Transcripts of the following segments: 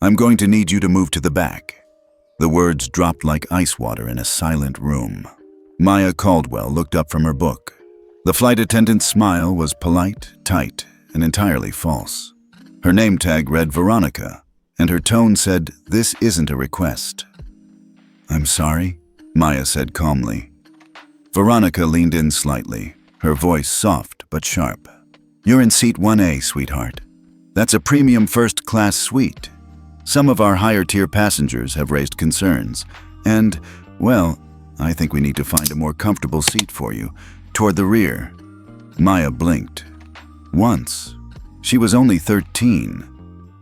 I'm going to need you to move to the back." The words dropped like ice water in a silent room. Maya Caldwell looked up from her book. The flight attendant's smile was polite, tight, and entirely false. Her name tag read Veronica, and her tone said, "This isn't a request." "I'm sorry," Maya said calmly. Veronica leaned in slightly, her voice soft but sharp. "You're in seat 1A, sweetheart. That's a premium first-class suite. Some of our higher-tier passengers have raised concerns, and, well, I think we need to find a more comfortable seat for you, toward the rear." Maya blinked. Once. She was only 13,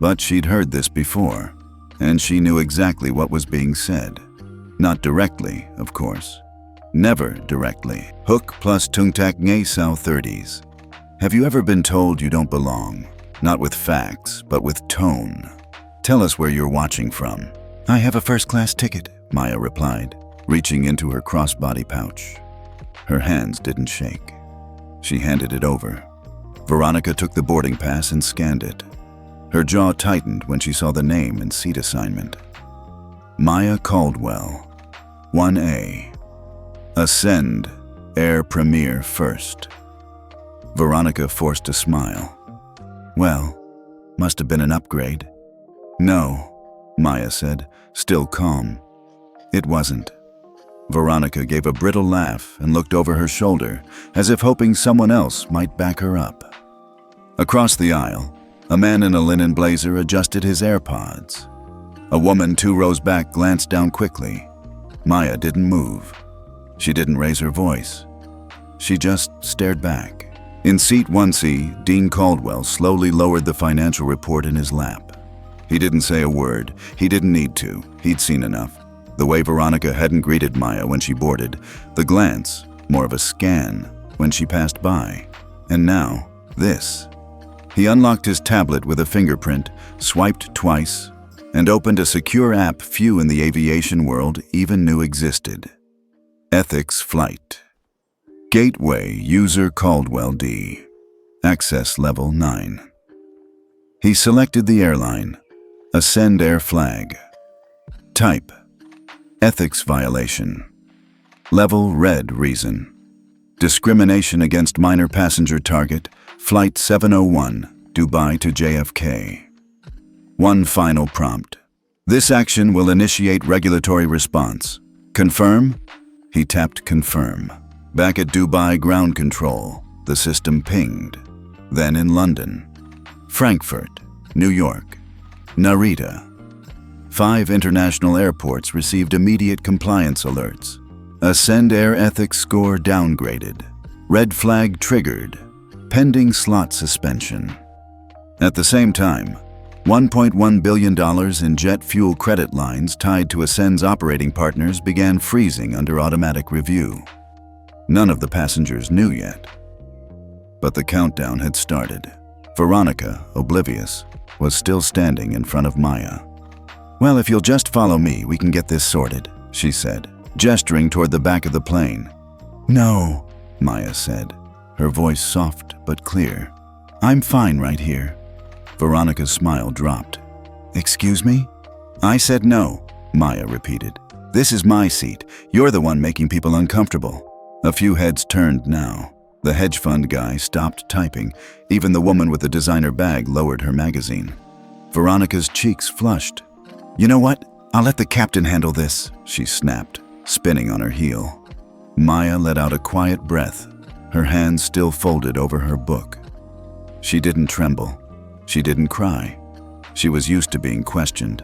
but she'd heard this before, and she knew exactly what was being said. Not directly, of course. Never directly. Hook plus tungtak ngay sao 30s. Have you ever been told you don't belong? Not with facts, but with tone. Tell us where you're watching from. "I have a first-class ticket," Maya replied, reaching into her crossbody pouch. Her hands didn't shake. She handed it over. Veronica took the boarding pass and scanned it. Her jaw tightened when she saw the name and seat assignment. Maya Caldwell, 1A. Ascend, Air Premier First. Veronica forced a smile. "Well, must have been an upgrade." "No," Maya said, still calm. "It wasn't." Veronica gave a brittle laugh and looked over her shoulder, as if hoping someone else might back her up. Across the aisle, a man in a linen blazer adjusted his AirPods. A woman 2 rows back glanced down quickly. Maya didn't move. She didn't raise her voice. She just stared back. In seat 1C, Dean Caldwell slowly lowered the financial report in his lap. He didn't say a word. He didn't need to. He'd seen enough. The way Veronica hadn't greeted Maya when she boarded, the glance, more of a scan, when she passed by. And now, this. He unlocked his tablet with a fingerprint, swiped twice, and opened a secure app few in the aviation world even knew existed. Ethics Flight. Gateway User Caldwell D. Access Level 9. He selected the airline. Ascend Air Flag. Type. Ethics Violation. Level Red Reason. Discrimination against minor passenger target, Flight 701, Dubai to JFK. One final prompt. This action will initiate regulatory response. Confirm? He tapped confirm. Back at Dubai ground control, the system pinged. Then in London, Frankfurt, New York, Narita. 5 international airports received immediate compliance alerts. Ascend Air Ethics score downgraded. Red flag triggered. Pending slot suspension. At the same time, $1.1 billion in jet fuel credit lines tied to Ascend's operating partners began freezing under automatic review. None of the passengers knew yet. But the countdown had started. Veronica, oblivious, was still standing in front of Maya. "Well, if you'll just follow me, we can get this sorted," she said, gesturing toward the back of the plane. "No," Maya said, her voice soft but clear. "I'm fine right here." Veronica's smile dropped. "Excuse me?" "I said no," Maya repeated. "This is my seat. You're the one making people uncomfortable." A few heads turned now. The hedge fund guy stopped typing. Even the woman with the designer bag lowered her magazine. Veronica's cheeks flushed. "You know what? I'll let the captain handle this," she snapped, spinning on her heel. Maya let out a quiet breath, her hands still folded over her book. She didn't tremble. She didn't cry. She was used to being questioned.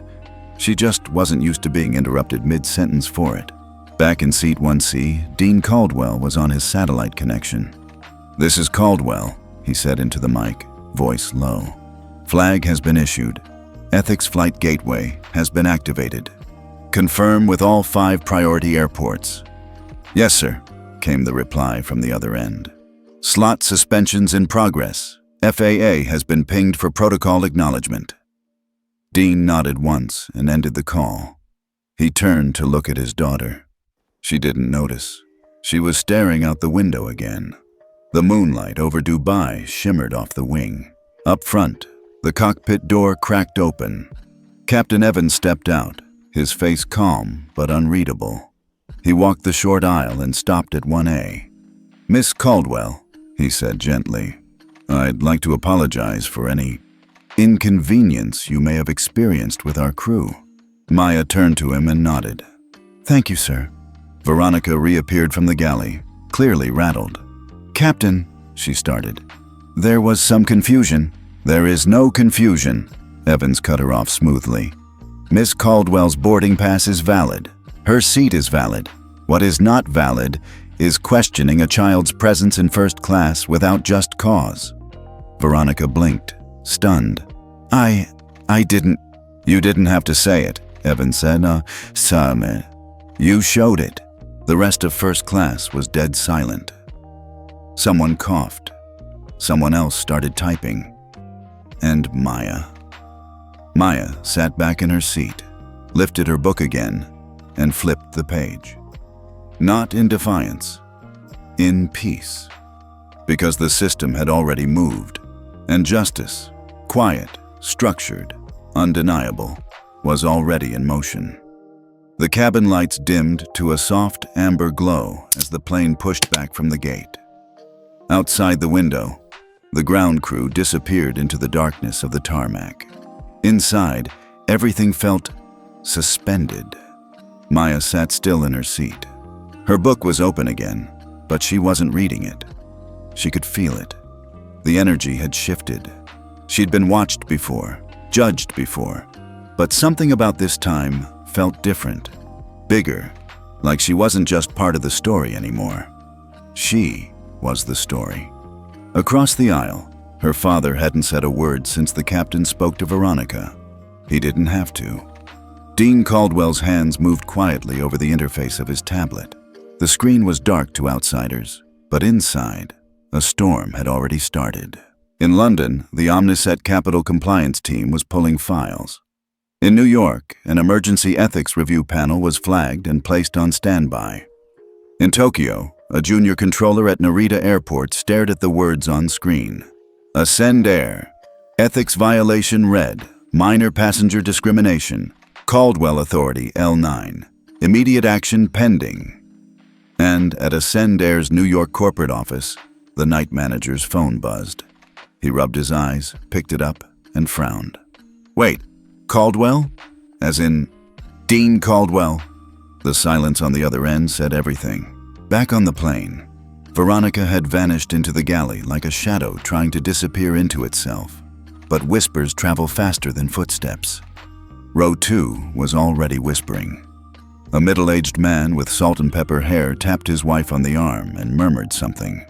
She just wasn't used to being interrupted mid-sentence for it. Back in seat 1C, Dean Caldwell was on his satellite connection. "This is Caldwell," he said into the mic, voice low. "Flag has been issued. Ethics Flight Gateway has been activated. Confirm with all 5 priority airports." "Yes, sir," came the reply from the other end. "Slot suspensions in progress. FAA has been pinged for protocol acknowledgement." Dean nodded once and ended the call. He turned to look at his daughter. She didn't notice. She was staring out the window again. The moonlight over Dubai shimmered off the wing. Up front, the cockpit door cracked open. Captain Evans stepped out, his face calm but unreadable. He walked the short aisle and stopped at 1A. "Miss Caldwell," he said gently, "I'd like to apologize for any inconvenience you may have experienced with our crew." Maya turned to him and nodded. "Thank you, sir." Veronica reappeared from the galley, clearly rattled. "Captain," she started. "There was some confusion." "There is no confusion," Evans cut her off smoothly. "Miss Caldwell's boarding pass is valid. Her seat is valid. What is not valid is questioning a child's presence in first class without just cause." Veronica blinked, stunned. I didn't." "You didn't have to say it," Evans said. Sam, you showed it." The rest of first class was dead silent. Someone coughed. Someone else started typing. And Maya. Maya sat back in her seat, lifted her book again, and flipped the page. Not in defiance, in peace. Because the system had already moved, and justice, quiet, structured, undeniable, was already in motion. The cabin lights dimmed to a soft amber glow as the plane pushed back from the gate. Outside the window, the ground crew disappeared into the darkness of the tarmac. Inside, everything felt suspended. Maya sat still in her seat. Her book was open again, but she wasn't reading it. She could feel it. The energy had shifted. She'd been watched before, judged before, but something about this time felt different, bigger, like she wasn't just part of the story anymore. She was the story. Across the aisle, her father hadn't said a word since the captain spoke to Veronica. He didn't have to. Dean Caldwell's hands moved quietly over the interface of his tablet. The screen was dark to outsiders, but inside, a storm had already started. In London, the Omniset Capital Compliance Team was pulling files. In New York, an emergency ethics review panel was flagged and placed on standby. In Tokyo, a junior controller at Narita Airport stared at the words on screen. Ascend Air. Ethics violation red. Minor passenger discrimination. Caldwell Authority L9. Immediate action pending. And at Ascend Air's New York corporate office, the night manager's phone buzzed. He rubbed his eyes, picked it up, and frowned. "Wait, Caldwell? As in, Dean Caldwell?" The silence on the other end said everything. Back on the plane, Veronica had vanished into the galley like a shadow trying to disappear into itself. But whispers travel faster than footsteps. Row 2 was already whispering. A middle-aged man with salt and pepper hair tapped his wife on the arm and murmured something.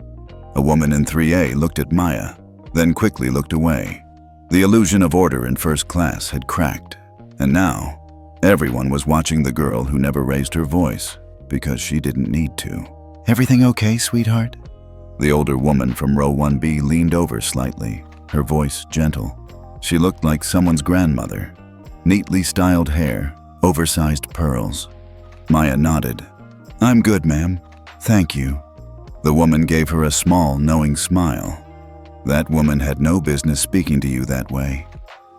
A woman in 3A looked at Maya, then quickly looked away. The illusion of order in first class had cracked, and now everyone was watching the girl who never raised her voice because she didn't need to. "Everything okay, sweetheart?" The older woman from row 1B leaned over slightly, her voice gentle. She looked like someone's grandmother. Neatly styled hair, oversized pearls. Maya nodded. "I'm good, ma'am. Thank you." The woman gave her a small, knowing smile. "That woman had no business speaking to you that way."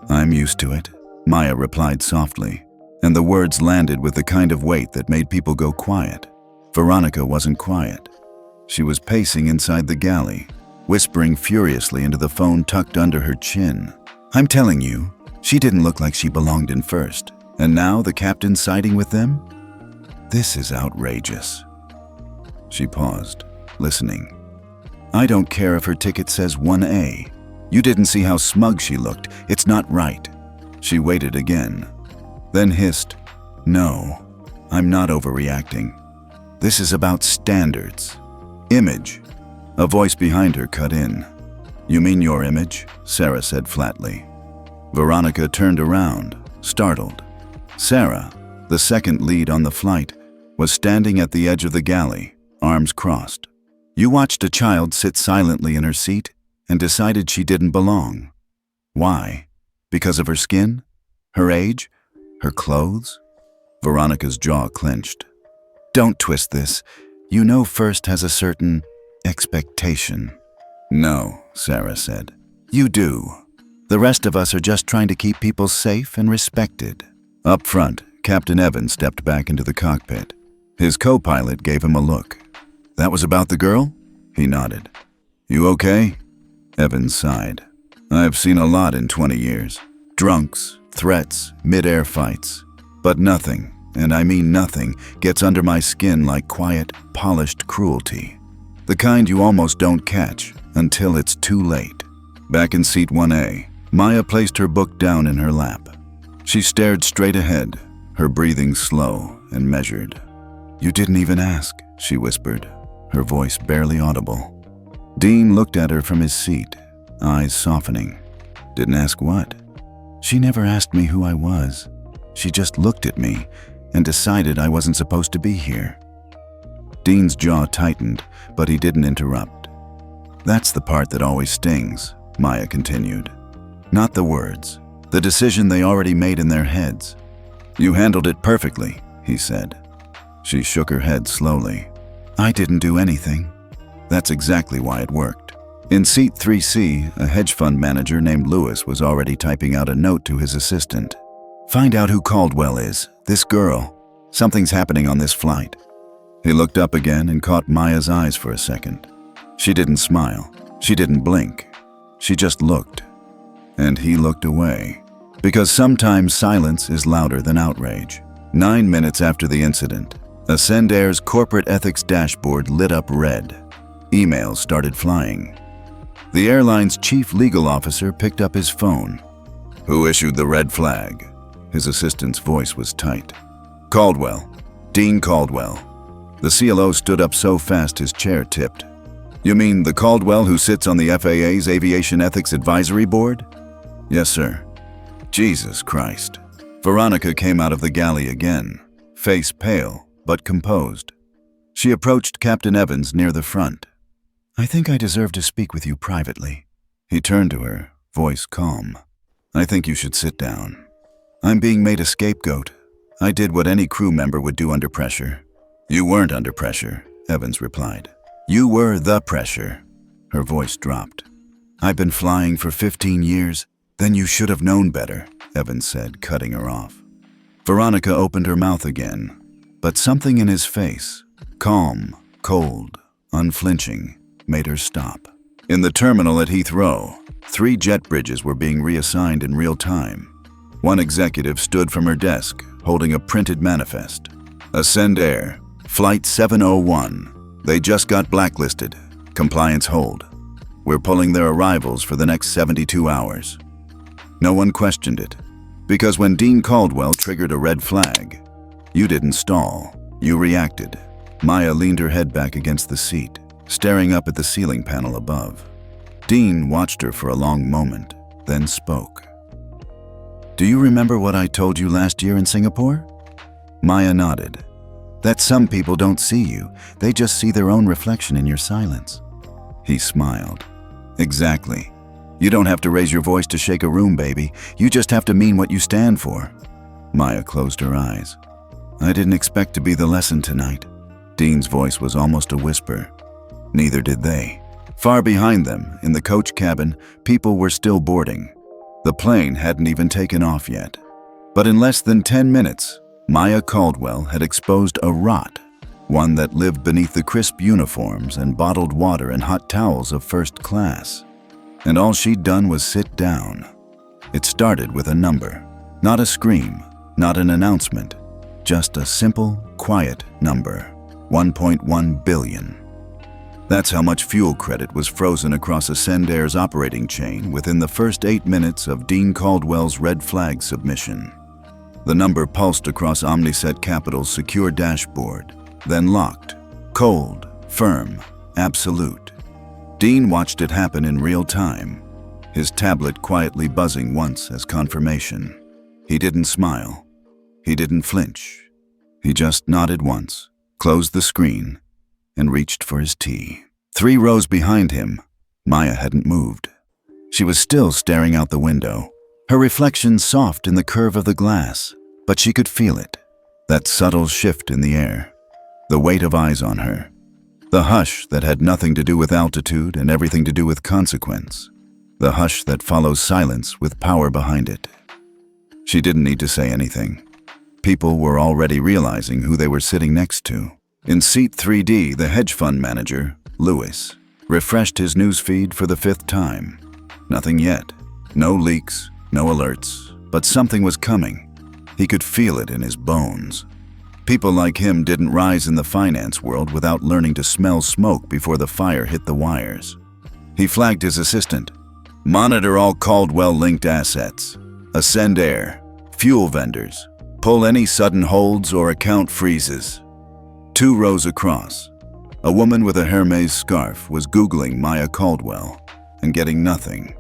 "I'm used to it," Maya replied softly, and the words landed with the kind of weight that made people go quiet. Veronica wasn't quiet. She was pacing inside the galley, whispering furiously into the phone tucked under her chin. "I'm telling you, she didn't look like she belonged in first, and now the captain's siding with them? This is outrageous." She paused, listening. "I don't care if her ticket says 1A. You didn't see how smug she looked. It's not right." She waited again, then hissed, "No, I'm not overreacting. This is about standards. Image." A voice behind her cut in. "You mean your image?" Sarah said flatly. Veronica turned around, startled. Sarah, the second lead on the flight, was standing at the edge of the galley, arms crossed. "You watched a child sit silently in her seat and decided she didn't belong. Why? Because of her skin? Her age? Her clothes?" Veronica's jaw clenched. "Don't twist this. You know first has a certain expectation." "No," Sarah said. "You do. The rest of us are just trying to keep people safe and respected." Up front, Captain Evans stepped back into the cockpit. His co-pilot gave him a look. "That was about the girl?" He nodded. "You okay?" Evans sighed. "I've seen a lot in 20 years. Drunks, threats, mid-air fights. But nothing, and I mean nothing, gets under my skin like quiet, polished cruelty. The kind you almost don't catch until it's too late." Back in seat 1A, Maya placed her book down in her lap. She stared straight ahead, her breathing slow and measured. "You didn't even ask," she whispered, her voice barely audible. Dean looked at her from his seat, eyes softening. "Didn't ask what?" "She never asked me who I was. She just looked at me and decided I wasn't supposed to be here." Dean's jaw tightened, but he didn't interrupt. "That's the part that always stings," Maya continued. "Not the words, the decision they already made in their heads." "You handled it perfectly," he said. She shook her head slowly. "I didn't do anything." That's exactly why it worked. In seat 3C, a hedge fund manager named Lewis was already typing out a note to his assistant. "Find out who Caldwell is, this girl. Something's happening on this flight." He looked up again and caught Maya's eyes for a second. She didn't smile. She didn't blink. She just looked. And he looked away. Because sometimes silence is louder than outrage. 9 minutes after the incident, Ascendair's corporate ethics dashboard lit up red. Emails started flying. The airline's chief legal officer picked up his phone. "Who issued the red flag?" His assistant's voice was tight. "Caldwell. Dean Caldwell." The CLO stood up so fast his chair tipped. "You mean the Caldwell who sits on the FAA's Aviation Ethics Advisory Board?" "Yes, sir." Jesus Christ. Veronica came out of the galley again, face pale but composed. She approached Captain Evans near the front. "I think I deserve to speak with you privately." He turned to her, voice calm. "I think you should sit down. I'm being made a scapegoat. I did what any crew member would do under pressure." "You weren't under pressure," Evans replied. "You were the pressure." Her voice dropped. "I've been flying for 15 years. Then you should have known better," Evans said, cutting her off. Veronica opened her mouth again, but something in his face, calm, cold, unflinching, made her stop. In the terminal at Heathrow, 3 jet bridges were being reassigned in real time. One executive stood from her desk, holding a printed manifest. "Ascendair, Flight 701. They just got blacklisted. Compliance hold. We're pulling their arrivals for the next 72 hours. No one questioned it, because when Dean Caldwell triggered a red flag, you didn't stall, you reacted. Maya leaned her head back against the seat, staring up at the ceiling panel above. Dean watched her for a long moment, then spoke. "Do you remember what I told you last year in Singapore?" Maya nodded. "That some people don't see you, they just see their own reflection in your silence." He smiled. "Exactly. You don't have to raise your voice to shake a room, baby. You just have to mean what you stand for." Maya closed her eyes. "I didn't expect to be the lesson tonight." Dean's voice was almost a whisper. Neither did they. Far behind them, in the coach cabin, people were still boarding. The plane hadn't even taken off yet. But in less than 10 minutes, Maya Caldwell had exposed a rot, one that lived beneath the crisp uniforms and bottled water and hot towels of first class. And all she'd done was sit down. It started with a number, not a scream, not an announcement, just a simple, quiet number, 1.1 billion. That's how much fuel credit was frozen across Ascendair's operating chain within the first 8 minutes of Dean Caldwell's red flag submission. The number pulsed across Omniset Capital's secure dashboard, then locked, cold, firm, absolute. Dean watched it happen in real time, his tablet quietly buzzing once as confirmation. He didn't smile. He didn't flinch. He just nodded once, closed the screen, and reached for his tea. 3 rows behind him, Maya hadn't moved. She was still staring out the window, her reflection soft in the curve of the glass, but she could feel it, that subtle shift in the air, the weight of eyes on her, the hush that had nothing to do with altitude and everything to do with consequence. the hush that follows silence with power behind it. She didn't need to say anything. People were already realizing who they were sitting next to. In seat 3D, the hedge fund manager, Lewis, refreshed his newsfeed for the 5th time. Nothing yet. No leaks, no alerts, but something was coming. He could feel it in his bones. People like him didn't rise in the finance world without learning to smell smoke before the fire hit the wires. He flagged his assistant. Monitor all Caldwell-linked assets. Ascend air, fuel vendors. Pull any sudden holds or account freezes. 2 rows across, a woman with a Hermes scarf was Googling Maya Caldwell and getting nothing.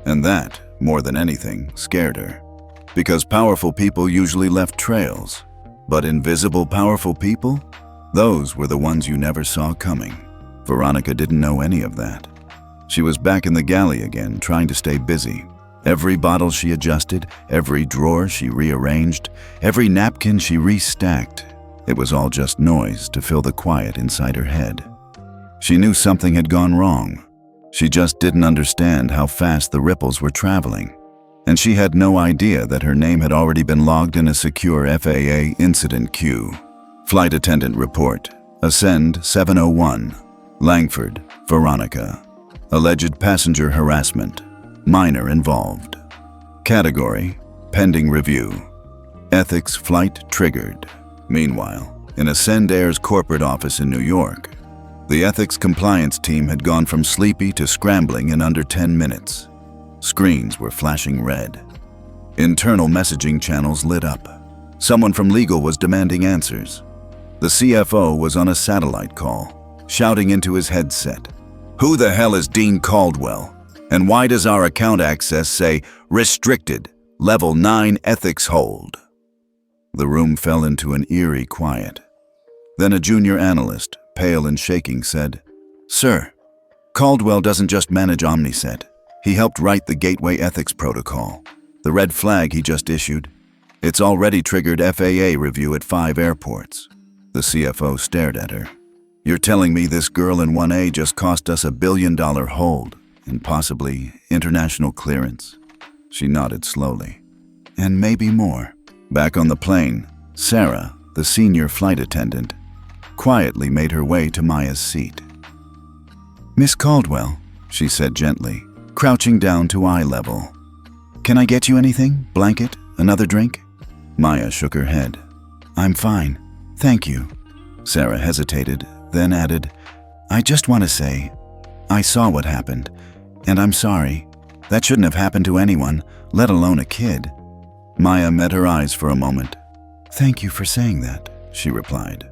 And that, more than anything, scared her. Because powerful people usually left trails. But invisible powerful people? Those were the ones you never saw coming. Veronica didn't know any of that. She was back in the galley again, trying to stay busy. Every bottle she adjusted, every drawer she rearranged, every napkin she restacked. It was all just noise to fill the quiet inside her head. She knew something had gone wrong. She just didn't understand how fast the ripples were traveling. And she had no idea that her name had already been logged in a secure FAA incident queue. Flight attendant report. Ascend 701. Langford, Veronica. Alleged passenger harassment. Minor involved. Category: pending review. Ethics flight triggered. Meanwhile, in Ascend Air's corporate office in New York, the ethics compliance team had gone from sleepy to scrambling in under 10 minutes. Screens were flashing red. Internal messaging channels lit up. Someone from legal was demanding answers. The CFO was on a satellite call, shouting into his headset, "Who the hell is Dean Caldwell? And why does our account access say restricted, level 9 ethics hold?" The room fell into an eerie quiet. Then a junior analyst, pale and shaking, said, "Sir, Caldwell doesn't just manage Omniset. He helped write the Gateway Ethics Protocol. The red flag he just issued. It's already triggered FAA review at 5 airports." The CFO stared at her. "You're telling me this girl in 1A just cost us $1 billion hold and possibly international clearance?" She nodded slowly. "And maybe more." Back on the plane, Sarah, the senior flight attendant, quietly made her way to Maya's seat. "Miss Caldwell," she said gently, crouching down to eye level. "Can I get you anything? Blanket? Another drink?" Maya shook her head. "I'm fine, thank you." Sarah hesitated, then added, "I just want to say, I saw what happened, and I'm sorry. That shouldn't have happened to anyone, let alone a kid." Maya met her eyes for a moment. "Thank you for saying that," she replied.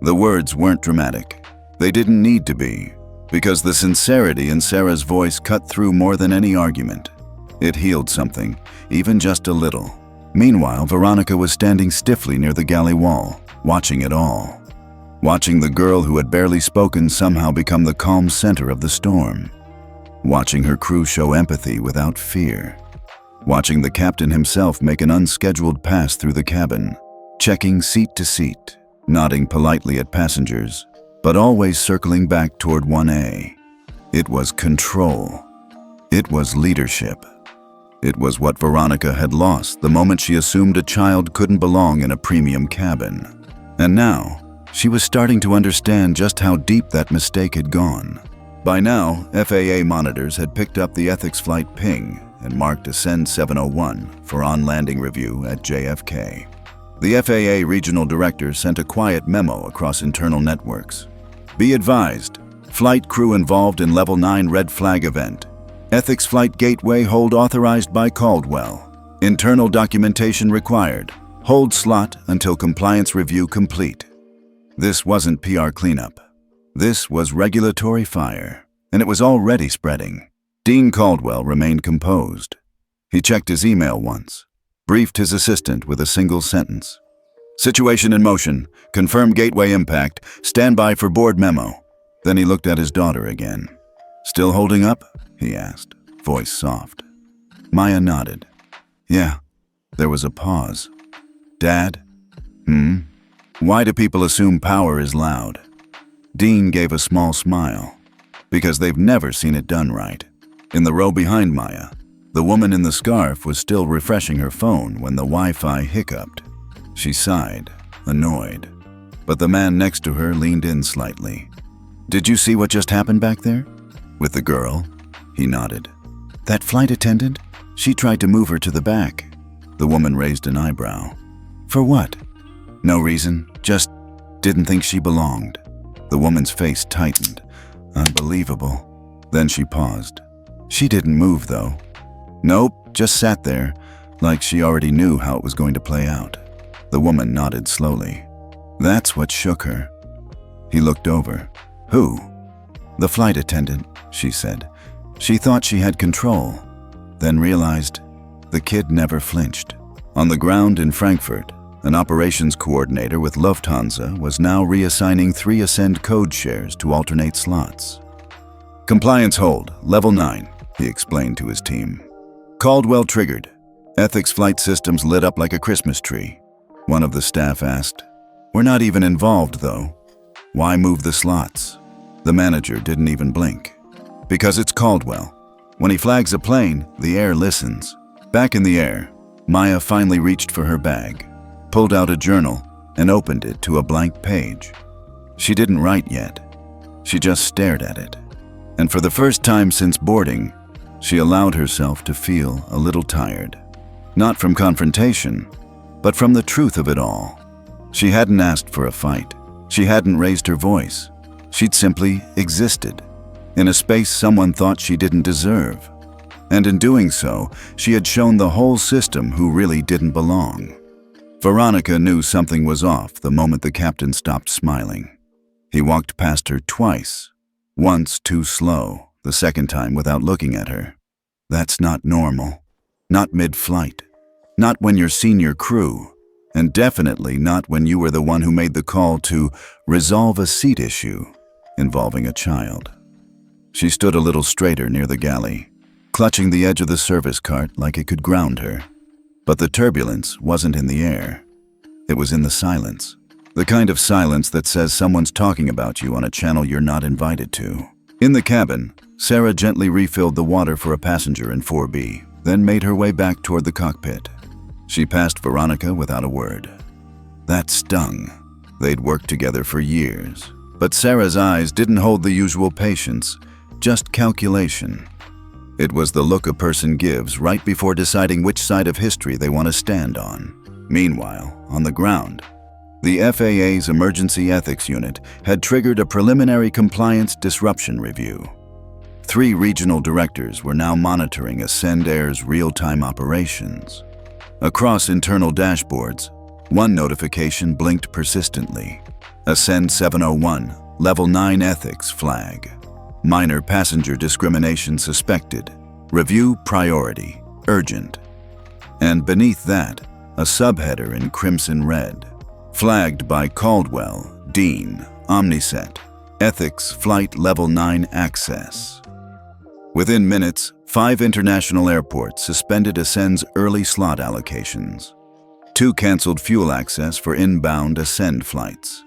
The words weren't dramatic. They didn't need to be, because the sincerity in Sarah's voice cut through more than any argument. It healed something, even just a little. Meanwhile, Veronica was standing stiffly near the galley wall, watching it all. Watching the girl who had barely spoken somehow become the calm center of the storm. Watching her crew show empathy without fear. Watching the captain himself make an unscheduled pass through the cabin, checking seat to seat, nodding politely at passengers, but always circling back toward 1A. It was control. It was leadership. It was what Veronica had lost the moment she assumed a child couldn't belong in a premium cabin. And now, she was starting to understand just how deep that mistake had gone. By now, FAA monitors had picked up the ethics flight ping and marked Ascend 701 for on-landing review at JFK. The FAA regional director sent a quiet memo across internal networks. "Be advised, flight crew involved in Level 9 red flag event. Ethics flight gateway hold authorized by Caldwell. Internal documentation required. Hold slot until compliance review complete." This wasn't PR cleanup. This was regulatory fire, and it was already spreading. Dean Caldwell remained composed. He checked his email once, briefed his assistant with a single sentence. "Situation in motion. Confirm gateway impact. Stand by for board memo." Then he looked at his daughter again. "Still holding up?" he asked, voice soft. Maya nodded. "Yeah." There was a pause. "Dad? Why do people assume power is loud?" Dean gave a small smile. "Because they've never seen it done right. In the row behind Maya, the woman in the scarf was still refreshing her phone when the Wi-Fi hiccuped. She sighed, annoyed, but the man next to her leaned in slightly. "Did you see what just happened back there? With the girl?" He nodded. "That flight attendant? She tried to move her to the back." The woman raised an eyebrow. "For what?" "No reason, just didn't think she belonged." The woman's face tightened. Unbelievable. Then she paused. "She didn't move, though." "Nope, just sat there, like she already knew how it was going to play out." The woman nodded slowly. "That's what shook her." He looked over. "Who?" "The flight attendant," she said. "She thought she had control, then realized the kid never flinched." On the ground in Frankfurt, an operations coordinator with Lufthansa was now reassigning 3 Ascend code shares to alternate slots. "Compliance hold, level 9, he explained to his team. "Caldwell triggered. Ethics flight systems lit up like a Christmas tree." One of the staff asked, "We're not even involved, though. Why move the slots?" The manager didn't even blink. "Because it's Caldwell. When he flags a plane, the air listens." Back in the air, Maya finally reached for her bag, pulled out a journal, and opened it to a blank page. She didn't write yet. She just stared at it. And for the first time since boarding, she allowed herself to feel a little tired. Not from confrontation, but from the truth of it all. She hadn't asked for a fight. She hadn't raised her voice. She'd simply existed, in a space someone thought she didn't deserve. And in doing so, she had shown the whole system who really didn't belong. Veronica knew something was off the moment the captain stopped smiling. He walked past her twice, once too slow, the second time without looking at her. That's not normal. Not mid-flight. Not when you're senior crew. And definitely not when you were the one who made the call to resolve a seat issue involving a child. She stood a little straighter near the galley, clutching the edge of the service cart like it could ground her. But the turbulence wasn't in the air. It was in the silence. The kind of silence that says someone's talking about you on a channel you're not invited to. In the cabin, Sarah gently refilled the water for a passenger in 4B, then made her way back toward the cockpit. She passed Veronica without a word. That stung. They'd worked together for years. But Sarah's eyes didn't hold the usual patience, just calculation. It was the look a person gives right before deciding which side of history they want to stand on. Meanwhile, on the ground, the FAA's Emergency Ethics Unit had triggered a preliminary compliance disruption review. 3 regional directors were now monitoring Ascend Air's real-time operations. Across internal dashboards, one notification blinked persistently. Ascend 701, Level 9 Ethics flag. Minor passenger discrimination suspected. Review priority. Urgent. And beneath that, a subheader in crimson red. Flagged by Caldwell, Dean, Omniset. Ethics Flight Level 9 Access. Within minutes, 5 international airports suspended Ascend's early slot allocations. 2 canceled fuel access for inbound Ascend flights.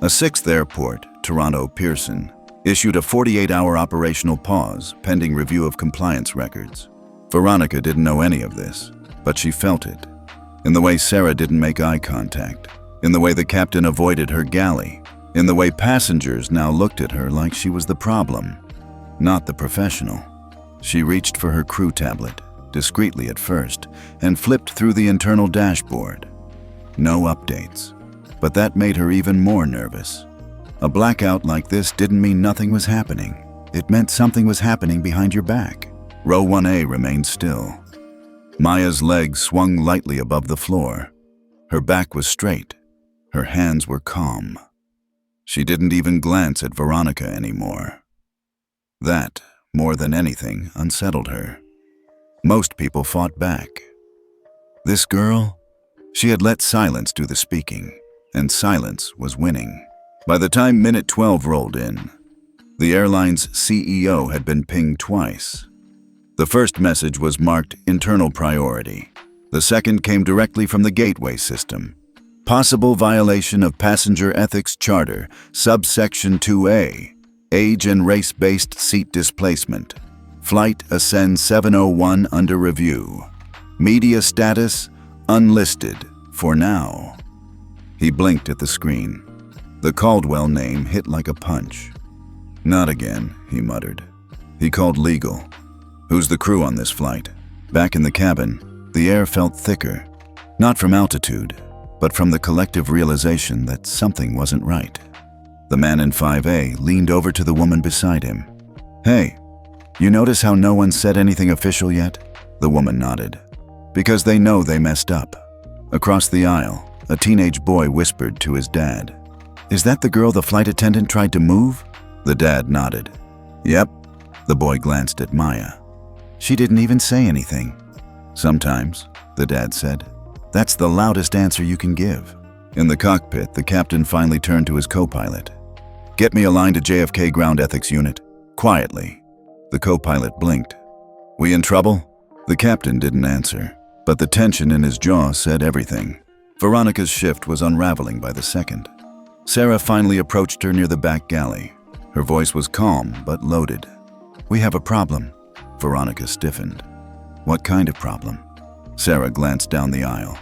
A 6th airport, Toronto Pearson, issued a 48-hour operational pause pending review of compliance records. Veronica didn't know any of this, but she felt it. In the way Sarah didn't make eye contact, in the way the captain avoided her galley, in the way passengers now looked at her like she was the problem, not the professional. She reached for her crew tablet, discreetly at first, and flipped through the internal dashboard. No updates, but that made her even more nervous. A blackout like this didn't mean nothing was happening. It meant something was happening behind your back. Row 1A remained still. Maya's legs swung lightly above the floor. Her back was straight. Her hands were calm. She didn't even glance at Veronica anymore. That, more than anything, unsettled her. Most people fought back. This girl? She had let silence do the speaking, and silence was winning. By the time minute 12 rolled in, the airline's CEO had been pinged twice. The first message was marked internal priority. The second came directly from the gateway system. Possible violation of passenger ethics charter, subsection 2A, age and race-based seat displacement. Flight Ascend 701 under review. Media status unlisted for now. He blinked at the screen. The Caldwell name hit like a punch. Not again, he muttered. He called legal. Who's the crew on this flight? Back in the cabin, the air felt thicker, not from altitude, but from the collective realization that something wasn't right. The man in 5A leaned over to the woman beside him. Hey, you notice how no one said anything official yet? The woman nodded. Because they know they messed up. Across the aisle, a teenage boy whispered to his dad. Is that the girl the flight attendant tried to move? The dad nodded. Yep. The boy glanced at Maya. She didn't even say anything. Sometimes, the dad said. That's the loudest answer you can give. In the cockpit, the captain finally turned to his co-pilot. Get me a line to JFK Ground Ethics Unit. Quietly. The co-pilot blinked. We in trouble? The captain didn't answer, but the tension in his jaw said everything. Veronica's shift was unraveling by the second. Sarah finally approached her near the back galley. Her voice was calm but loaded. We have a problem. Veronica stiffened. What kind of problem? Sarah glanced down the aisle.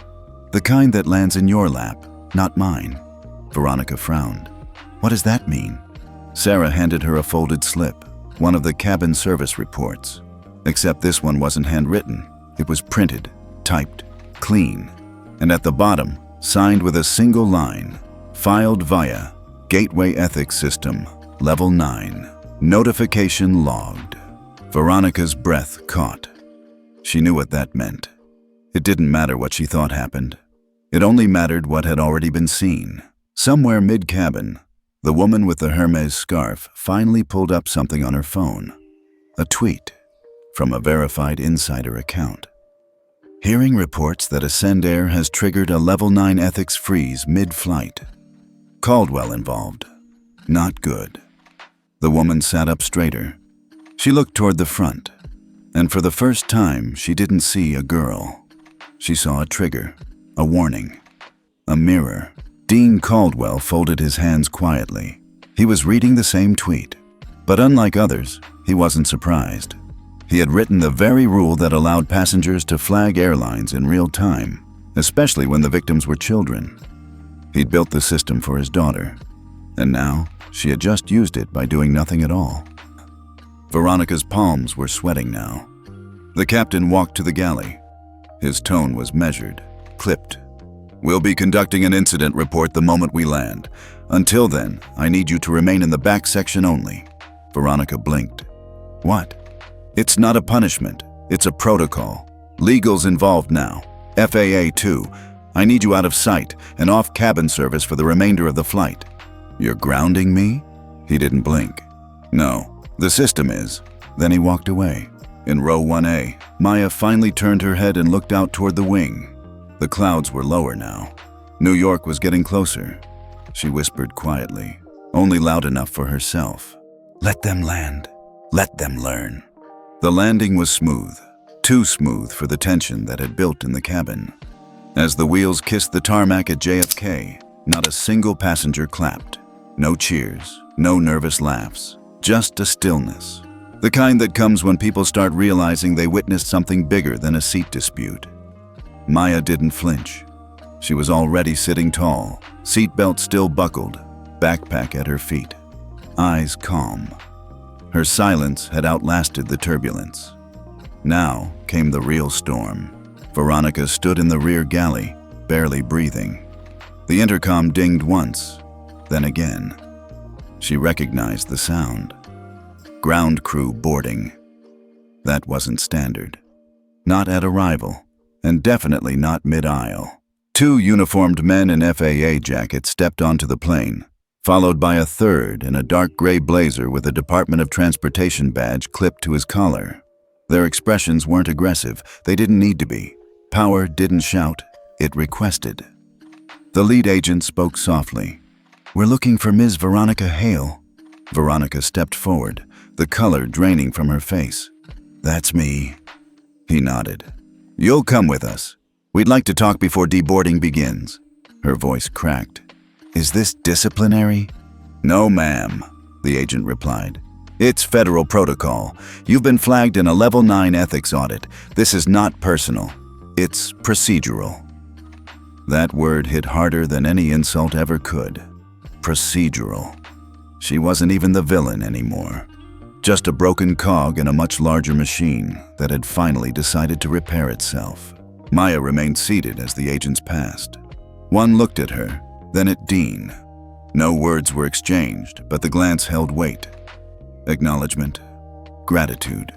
The kind that lands in your lap, not mine. Veronica frowned. What does that mean? Sarah handed her a folded slip, one of the cabin service reports. Except this one wasn't handwritten. It was printed, typed, clean, and at the bottom, signed with a single line, filed via Gateway Ethics System, Level 9, notification logged. Veronica's breath caught. She knew what that meant. It didn't matter what she thought happened. It only mattered what had already been seen. Somewhere mid-cabin, the woman with the Hermes scarf finally pulled up something on her phone. A tweet from a verified insider account. Hearing reports that Ascend Air has triggered a Level 9 ethics freeze mid-flight. Caldwell involved. Not good. The woman sat up straighter. She looked toward the front, and for the first time, she didn't see a girl. She saw a trigger, a warning, a mirror. Dean Caldwell folded his hands quietly. He was reading the same tweet, but unlike others, he wasn't surprised. He had written the very rule that allowed passengers to flag airlines in real time, especially when the victims were children. He'd built the system for his daughter, and now she had just used it by doing nothing at all. Veronica's palms were sweating now. The captain walked to the galley. His tone was measured, clipped. We'll be conducting an incident report the moment we land. Until then, I need you to remain in the back section only. Veronica blinked. What? It's not a punishment. It's a protocol. Legal's involved now. FAA too. I need you out of sight and off cabin service for the remainder of the flight. You're grounding me? He didn't blink. No, the system is. Then he walked away. In row 1A, Maya finally turned her head and looked out toward the wing. The clouds were lower now. New York was getting closer. She whispered quietly, only loud enough for herself. Let them land. Let them learn. The landing was smooth, too smooth for the tension that had built in the cabin. As the wheels kissed the tarmac at JFK, not a single passenger clapped. No cheers, no nervous laughs, just a stillness. The kind that comes when people start realizing they witnessed something bigger than a seat dispute. Maya didn't flinch. She was already sitting tall, seatbelt still buckled, backpack at her feet, eyes calm. Her silence had outlasted the turbulence. Now came the real storm. Veronica stood in the rear galley, barely breathing. The intercom dinged once, then again. She recognized the sound. Ground crew boarding. That wasn't standard. Not at arrival, and definitely not mid-aisle. Two uniformed men in FAA jackets stepped onto the plane, followed by a third in a dark gray blazer with a Department of Transportation badge clipped to his collar. Their expressions weren't aggressive. They didn't need to be. Power didn't shout. It requested. The lead agent spoke softly. We're looking for Ms. Veronica Hale. Veronica stepped forward, the color draining from her face. That's me. He nodded. You'll come with us. We'd like to talk before deboarding begins. Her voice cracked. Is this disciplinary? No, ma'am, the agent replied. It's federal protocol. You've been flagged in a Level 9 ethics audit. This is not personal. It's procedural. That word hit harder than any insult ever could. Procedural. She wasn't even the villain anymore. Just a broken cog in a much larger machine that had finally decided to repair itself. Maya remained seated as the agents passed. One looked at her, then at Dean. No words were exchanged, but the glance held weight. Acknowledgement, gratitude,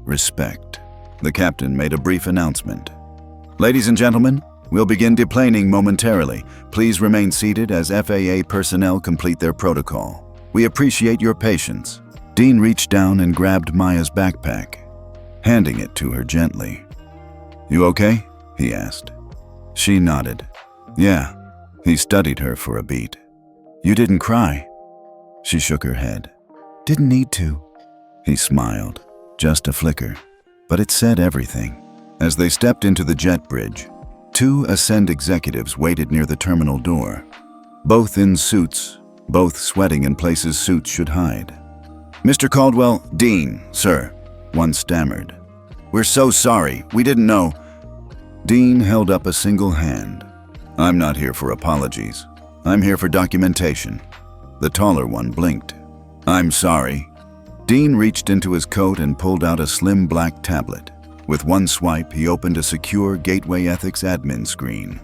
respect. The captain made a brief announcement. Ladies and gentlemen, we'll begin deplaning momentarily. Please remain seated as FAA personnel complete their protocol. We appreciate your patience. Dean reached down and grabbed Maya's backpack, handing it to her gently. You okay? He asked. She nodded. Yeah. He studied her for a beat. You didn't cry? She shook her head. Didn't need to. He smiled. Just a flicker. But it said everything. As they stepped into the jet bridge, two Ascend executives waited near the terminal door. Both in suits, both sweating in places suits should hide. Mr. Caldwell, Dean, sir, one stammered. We're so sorry, we didn't know. Dean held up a single hand. I'm not here for apologies. I'm here for documentation. The taller one blinked. I'm sorry. Dean reached into his coat and pulled out a slim black tablet. With one swipe, he opened a secure Gateway Ethics admin screen.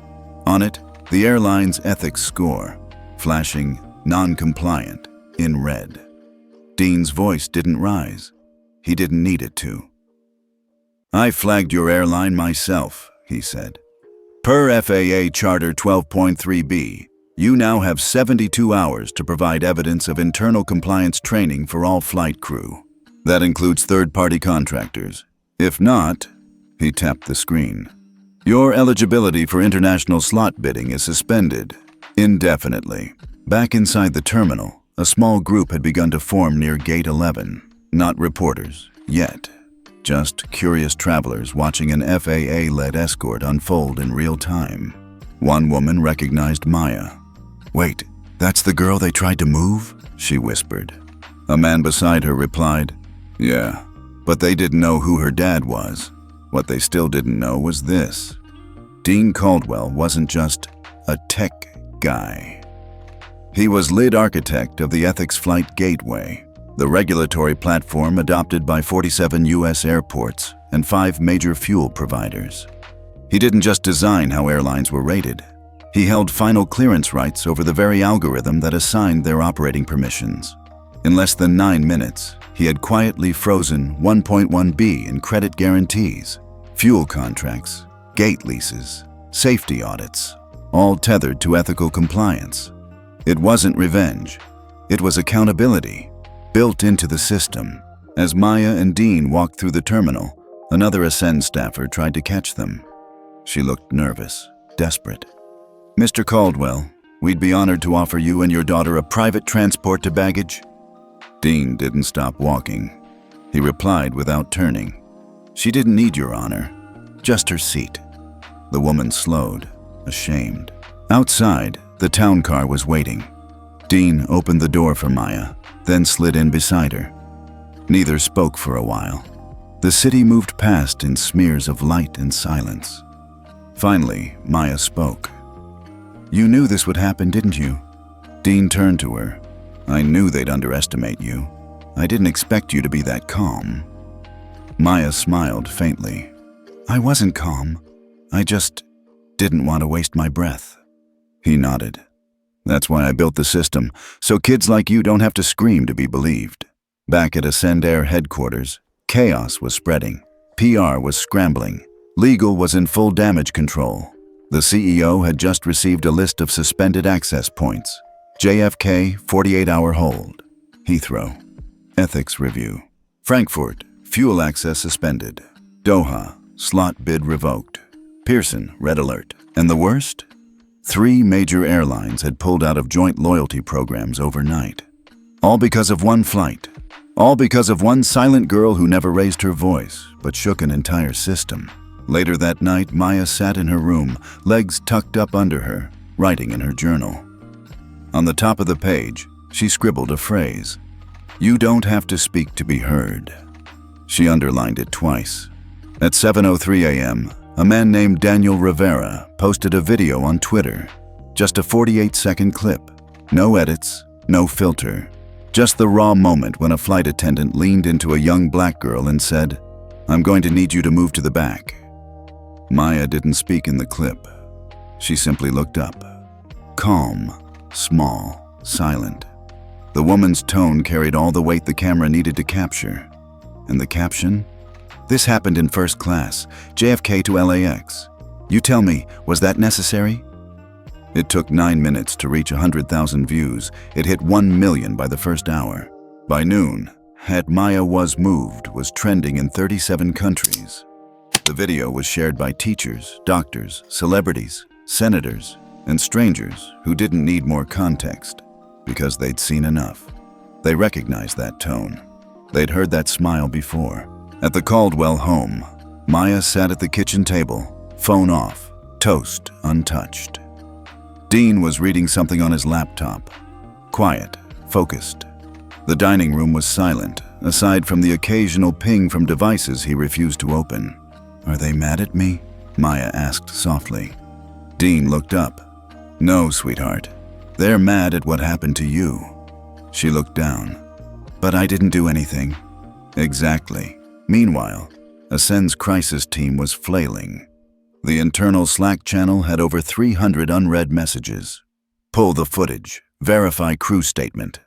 On it, the airline's ethics score, flashing non-compliant in red. Dean's voice didn't rise. He didn't need it to. I flagged your airline myself, he said. Per FAA Charter 12.3b, you now have 72 hours to provide evidence of internal compliance training for all flight crew. That includes third-party contractors. If not, he tapped the screen. Your eligibility for international slot bidding is suspended indefinitely. Back inside the terminal, a small group had begun to form near Gate 11. Not reporters, yet. Just curious travelers watching an FAA-led escort unfold in real time. One woman recognized Maya. Wait, that's the girl they tried to move? She whispered. A man beside her replied, yeah, but they didn't know who her dad was. What they still didn't know was this. Dean Caldwell wasn't just a tech guy. He was lead architect of the Ethics Flight Gateway, the regulatory platform adopted by 47 U.S. airports and 5 major fuel providers. He didn't just design how airlines were rated. He held final clearance rights over the very algorithm that assigned their operating permissions. In less than 9 minutes, he had quietly frozen 1.1B in credit guarantees, fuel contracts, gate leases, safety audits, all tethered to ethical compliance. It wasn't revenge. It was accountability, built into the system. As Maya and Dean walked through the terminal, another Ascend staffer tried to catch them. She looked nervous, desperate. Mr. Caldwell, we'd be honored to offer you and your daughter a private transport to baggage. Dean didn't stop walking. He replied without turning. She didn't need your honor, just her seat. The woman slowed, ashamed. Outside, the town car was waiting. Dean opened the door for Maya, then slid in beside her. Neither spoke for a while. The city moved past in smears of light and silence. Finally, Maya spoke. You knew this would happen, didn't you? Dean turned to her. I knew they'd underestimate you. I didn't expect you to be that calm. Maya smiled faintly. I wasn't calm. I just didn't want to waste my breath. He nodded. That's why I built the system, so kids like you don't have to scream to be believed. Back at Ascend Air headquarters, chaos was spreading. PR was scrambling. Legal was in full damage control. The CEO had just received a list of suspended access points. JFK, 48-hour hold. Heathrow, ethics review. Frankfurt, fuel access suspended. Doha, slot bid revoked. Pearson, red alert. And the worst? 3 major airlines had pulled out of joint loyalty programs overnight. All because of one flight. All because of one silent girl who never raised her voice, but shook an entire system. Later that night, Maya sat in her room, legs tucked up under her, writing in her journal. On the top of the page, she scribbled a phrase. You don't have to speak to be heard. She underlined it twice. At 7:03 a.m., a man named Daniel Rivera posted a video on Twitter. Just a 48-second clip. No edits, no filter. Just the raw moment when a flight attendant leaned into a young black girl and said, "I'm going to need you to move to the back." Maya didn't speak in the clip. She simply looked up. Calm, small, silent. The woman's tone carried all the weight the camera needed to capture. And the caption? "This happened in first class, JFK to LAX. You tell me, was that necessary?" It took 9 minutes to reach 100,000 views. It hit 1 million by the first hour. By noon, "Had Maya Was Moved" was trending in 37 countries. The video was shared by teachers, doctors, celebrities, senators, and strangers who didn't need more context because they'd seen enough. They recognized that tone. They'd heard that smile before. At the Caldwell home, Maya sat at the kitchen table, phone off, toast untouched. Dean was reading something on his laptop. Quiet, focused. The dining room was silent, aside from the occasional ping from devices he refused to open. "Are they mad at me?" Maya asked softly. Dean looked up. "No, sweetheart. They're mad at what happened to you." She looked down. "But I didn't do anything." Exactly. Meanwhile, Ascend's crisis team was flailing. The internal Slack channel had over 300 unread messages. "Pull the footage. Verify crew statement.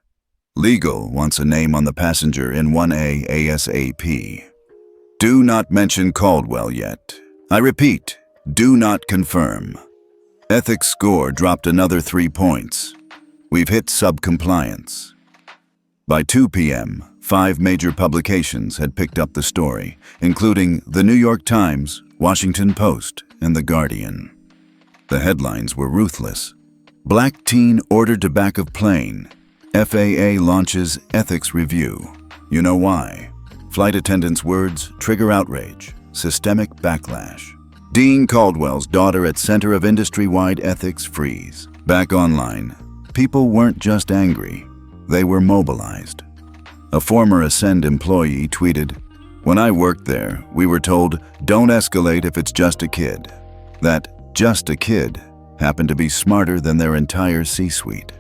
Legal wants a name on the passenger in 1A ASAP. Do not mention Caldwell yet. I repeat, do not confirm. Ethics score dropped another 3 points. We've hit sub-compliance." By 2 p.m., 5 major publications had picked up the story, including The New York Times, Washington Post, and The Guardian. The headlines were ruthless. "Black teen ordered to back of plane. FAA launches ethics review. You know why? Flight attendant's words trigger outrage. Systemic backlash. Dean Caldwell's daughter at center of industry-wide ethics freeze." Back online, people weren't just angry. They were mobilized. A former Ascend employee tweeted, "When I worked there, we were told, don't escalate if it's just a kid." That "just a kid" happened to be smarter than their entire C-suite.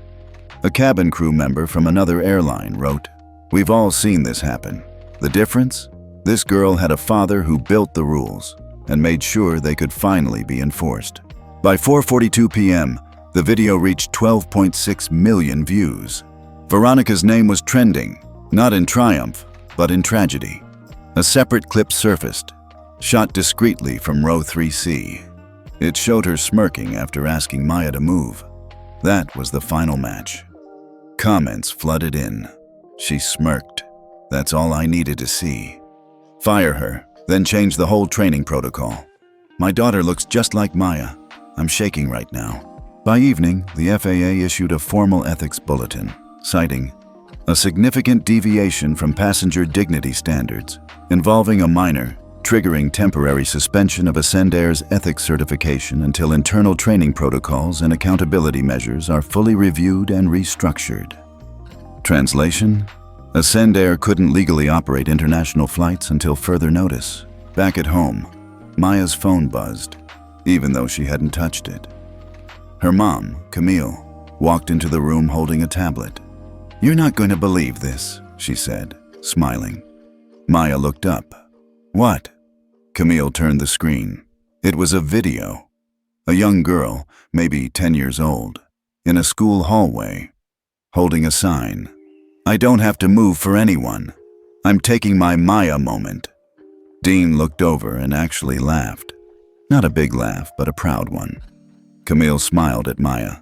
A cabin crew member from another airline wrote, "We've all seen this happen. The difference? This girl had a father who built the rules and made sure they could finally be enforced." By 4:42 p.m., the video reached 12.6 million views. Veronica's name was trending, not in triumph, but in tragedy. A separate clip surfaced, shot discreetly from row 3C. It showed her smirking after asking Maya to move. That was the final match. Comments flooded in. She smirked. That's all I needed to see. Fire her, then change the whole training protocol. My daughter looks just like Maya. I'm shaking right now. By evening, the FAA issued a formal ethics bulletin, citing a significant deviation from passenger dignity standards, involving a minor, triggering temporary suspension of Ascendair's ethics certification until internal training protocols and accountability measures are fully reviewed and restructured. Translation? Ascendair couldn't legally operate international flights until further notice. Back at home, Maya's phone buzzed, even though she hadn't touched it. Her mom, Camille, walked into the room holding a tablet. "You're not going to believe this," she said, smiling. Maya looked up. "What?" Camille turned the screen. It was a video. A young girl, maybe 10 years old, in a school hallway, holding a sign. "I don't have to move for anyone. I'm taking my Maya moment." Dean looked over and actually laughed. Not a big laugh, but a proud one. Camille smiled at Maya.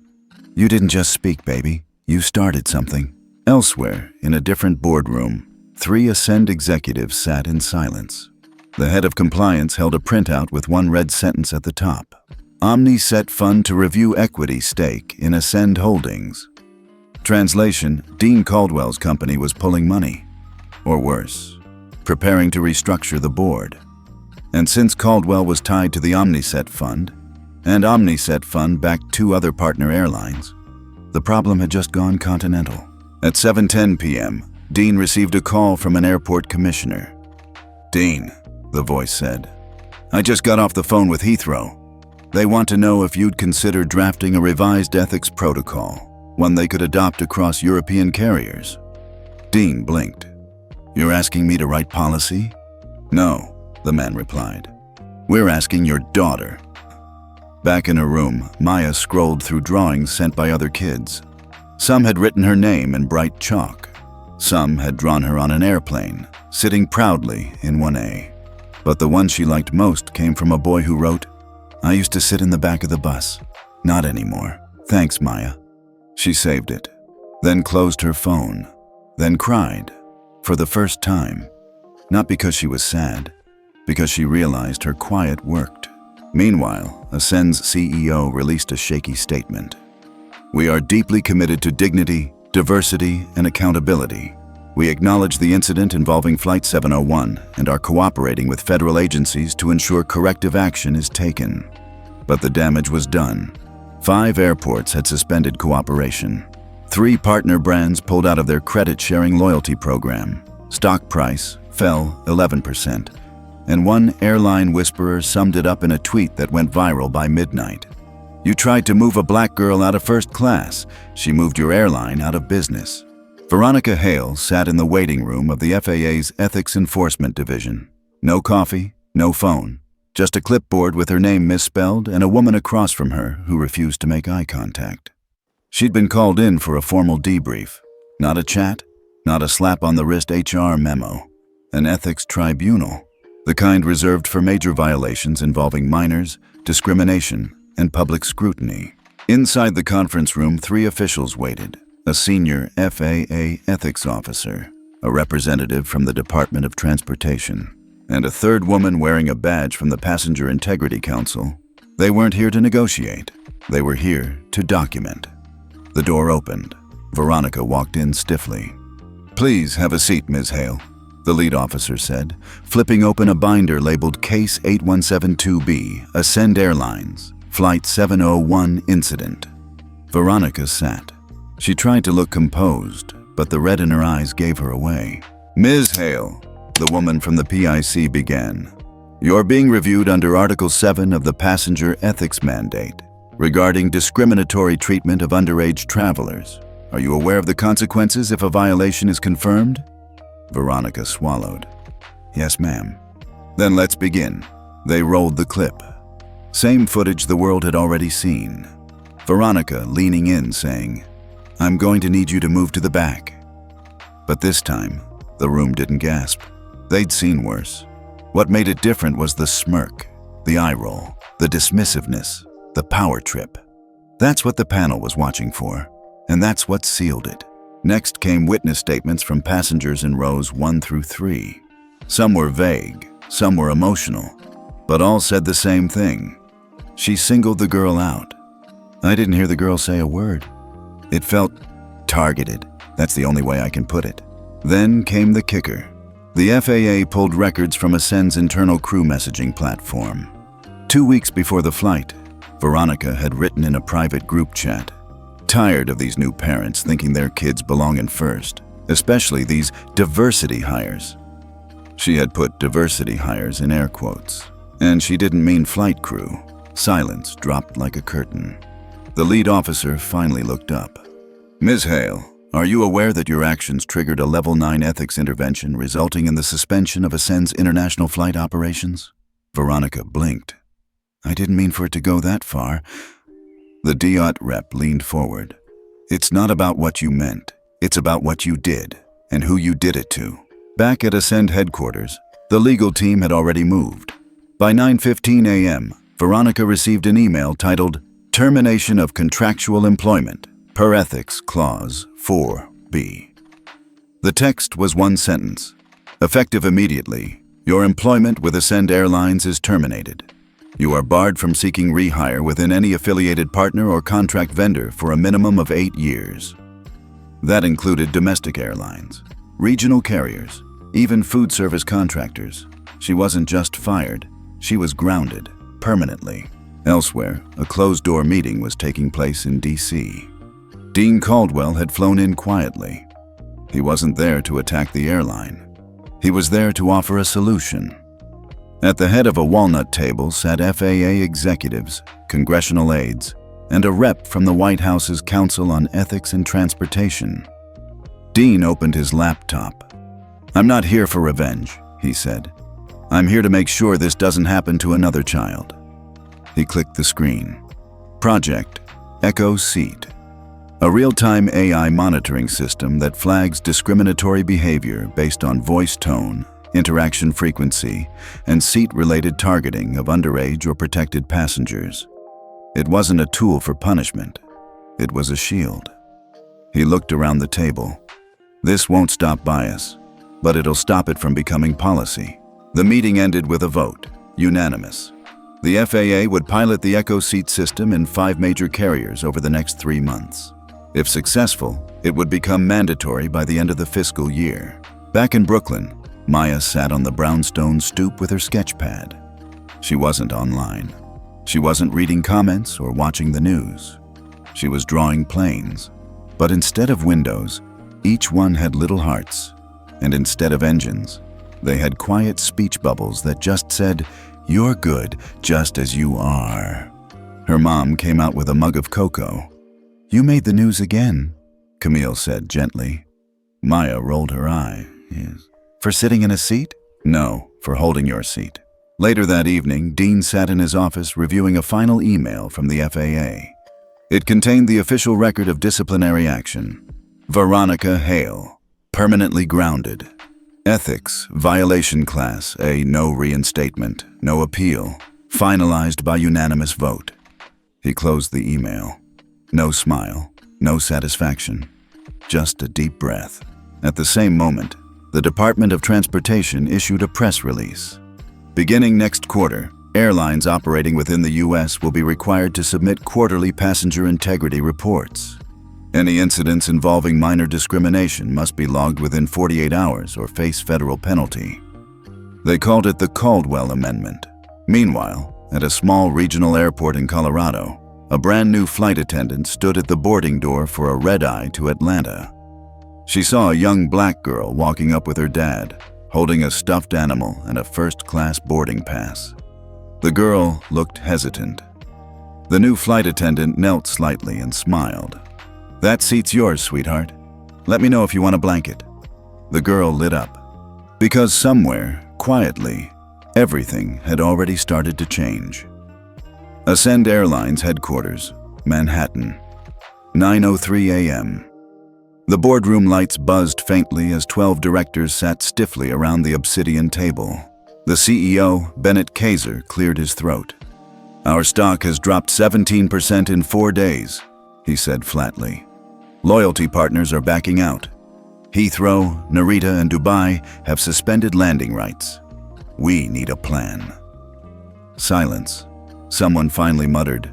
"You didn't just speak, baby. You started something." Elsewhere, in a different boardroom, 3 Ascend executives sat in silence. The head of compliance held a printout with one red sentence at the top. Omni set fund to review equity stake in Ascend Holdings. Translation, Dean Caldwell's company was pulling money. Or worse, preparing to restructure the board. And since Caldwell was tied to the Omniset Fund, and Omniset Fund backed 2 other partner airlines, the problem had just gone continental. At 7:10 p.m., Dean received a call from an airport commissioner. "Dean," the voice said, "I just got off the phone with Heathrow. They want to know if you'd consider drafting a revised ethics protocol, one they could adopt across European carriers." Dean blinked. "You're asking me to write policy?" "No," the man replied. "We're asking your daughter." Back in her room, Maya scrolled through drawings sent by other kids. Some had written her name in bright chalk. Some had drawn her on an airplane, sitting proudly in 1A. But the one she liked most came from a boy who wrote, "I used to sit in the back of the bus. Not anymore. Thanks, Maya." She saved it, then closed her phone, then cried, for the first time. Not because she was sad, because she realized her quiet worked. Meanwhile, Ascend's CEO released a shaky statement. "We are deeply committed to dignity, diversity, and accountability. We acknowledge the incident involving Flight 701 and are cooperating with federal agencies to ensure corrective action is taken." But the damage was done. 5 airports had suspended cooperation. 3 partner brands pulled out of their credit-sharing loyalty program. Stock price fell 11%. And one airline whisperer summed it up in a tweet that went viral by midnight. "You tried to move a black girl out of first class. She moved your airline out of business." Veronica Hale sat in the waiting room of the FAA's Ethics Enforcement Division. No coffee, no phone, just a clipboard with her name misspelled and a woman across from her who refused to make eye contact. She'd been called in for a formal debrief. Not a chat, not a slap-on-the-wrist HR memo. An ethics tribunal, the kind reserved for major violations involving minors, discrimination, and public scrutiny. Inside the conference room, 3 officials waited: a senior FAA ethics officer, a representative from the Department of Transportation, and a third woman wearing a badge from the Passenger Integrity Council. They weren't here to negotiate. They were here to document. The door opened. Veronica walked in stiffly. "Please have a seat, Ms. Hale," the lead officer said, flipping open a binder labeled Case 8172B, Ascend Airlines, Flight 701 Incident. Veronica sat. She tried to look composed, but the red in her eyes gave her away. "Ms. Hale," the woman from the PIC began, "you're being reviewed under Article 7 of the Passenger Ethics Mandate regarding discriminatory treatment of underage travelers. Are you aware of the consequences if a violation is confirmed?" Veronica swallowed. "Yes, ma'am." "Then let's begin." They rolled the clip. Same footage the world had already seen. Veronica leaning in saying, "I'm going to need you to move to the back." But this time, the room didn't gasp. They'd seen worse. What made it different was the smirk, the eye roll, the dismissiveness, the power trip. That's what the panel was watching for, and that's what sealed it. Next came witness statements from passengers in rows 1 through 3. Some were vague, some were emotional, but all said the same thing. She singled the girl out. I didn't hear the girl say a word. It felt targeted. That's the only way I can put it. Then came the kicker. The FAA pulled records from Ascend's internal crew messaging platform. 2 weeks before the flight, Veronica had written in a private group chat, tired of these new parents thinking their kids belong in first, especially these diversity hires. She had put diversity hires in air quotes, and she didn't mean flight crew. Silence dropped like a curtain. The lead officer finally looked up. "Ms. Hale, are you aware that your actions triggered a Level 9 ethics intervention resulting in the suspension of Ascend's international flight operations?" Veronica blinked. "I didn't mean for it to go that far." The DOT rep leaned forward. "It's not about what you meant. It's about what you did and who you did it to." Back at Ascend headquarters, the legal team had already moved. By 9:15 a.m., Veronica received an email titled Termination of Contractual Employment per Ethics Clause 4B. The text was one sentence. Effective immediately, your employment with Ascend Airlines is terminated. You are barred from seeking rehire within any affiliated partner or contract vendor for a minimum of 8 years. That included domestic airlines, regional carriers, even food service contractors. She wasn't just fired, she was grounded, permanently. Elsewhere, a closed-door meeting was taking place in D.C. Dean Caldwell had flown in quietly. He wasn't there to attack the airline. He was there to offer a solution. At the head of a walnut table sat FAA executives, congressional aides, and a rep from the White House's Council on Ethics and Transportation. Dean opened his laptop. "I'm not here for revenge," he said. "I'm here to make sure this doesn't happen to another child." He clicked the screen. Project Echo Seat, a real-time AI monitoring system that flags discriminatory behavior based on voice tone, interaction frequency, and seat-related targeting of underage or protected passengers. It wasn't a tool for punishment. It was a shield. He looked around the table. This won't stop bias, but it'll stop it from becoming policy. The meeting ended with a vote, unanimous. The FAA would pilot the Echo Seat system in 5 major carriers over the next 3 months. If successful, it would become mandatory by the end of the fiscal year. Back in Brooklyn, Maya sat on the brownstone stoop with her sketch pad. She wasn't online. She wasn't reading comments or watching the news. She was drawing planes. But instead of windows, each one had little hearts. And instead of engines, they had quiet speech bubbles that just said, "You're good just as you are." Her mom came out with a mug of cocoa. "You made the news again," Camille said gently. Maya rolled her eye. "Yes. For sitting in a seat?" "No, for holding your seat." Later that evening, Dean sat in his office reviewing a final email from the FAA. It contained the official record of disciplinary action. Veronica Hale, permanently grounded. Ethics, violation class, a no reinstatement, no appeal, finalized by unanimous vote. He closed the email. No smile, no satisfaction, just a deep breath. At the same moment, the Department of Transportation issued a press release. Beginning next quarter, airlines operating within the U.S. will be required to submit quarterly passenger integrity reports. Any incidents involving minor discrimination must be logged within 48 hours or face federal penalty. They called it the Caldwell Amendment. Meanwhile, at a small regional airport in Colorado, a brand new flight attendant stood at the boarding door for a red-eye to Atlanta. She saw a young black girl walking up with her dad, holding a stuffed animal and a first-class boarding pass. The girl looked hesitant. The new flight attendant knelt slightly and smiled. "That seat's yours, sweetheart. Let me know if you want a blanket." The girl lit up. Because somewhere, quietly, everything had already started to change. Ascend Airlines headquarters, Manhattan, 9:03 a.m. The boardroom lights buzzed faintly as 12 directors sat stiffly around the obsidian table. The CEO, Bennett Kaiser, cleared his throat. "Our stock has dropped 17% in 4 days, he said flatly. "Loyalty partners are backing out. Heathrow, Narita, and Dubai have suspended landing rights. We need a plan." Silence. Someone finally muttered,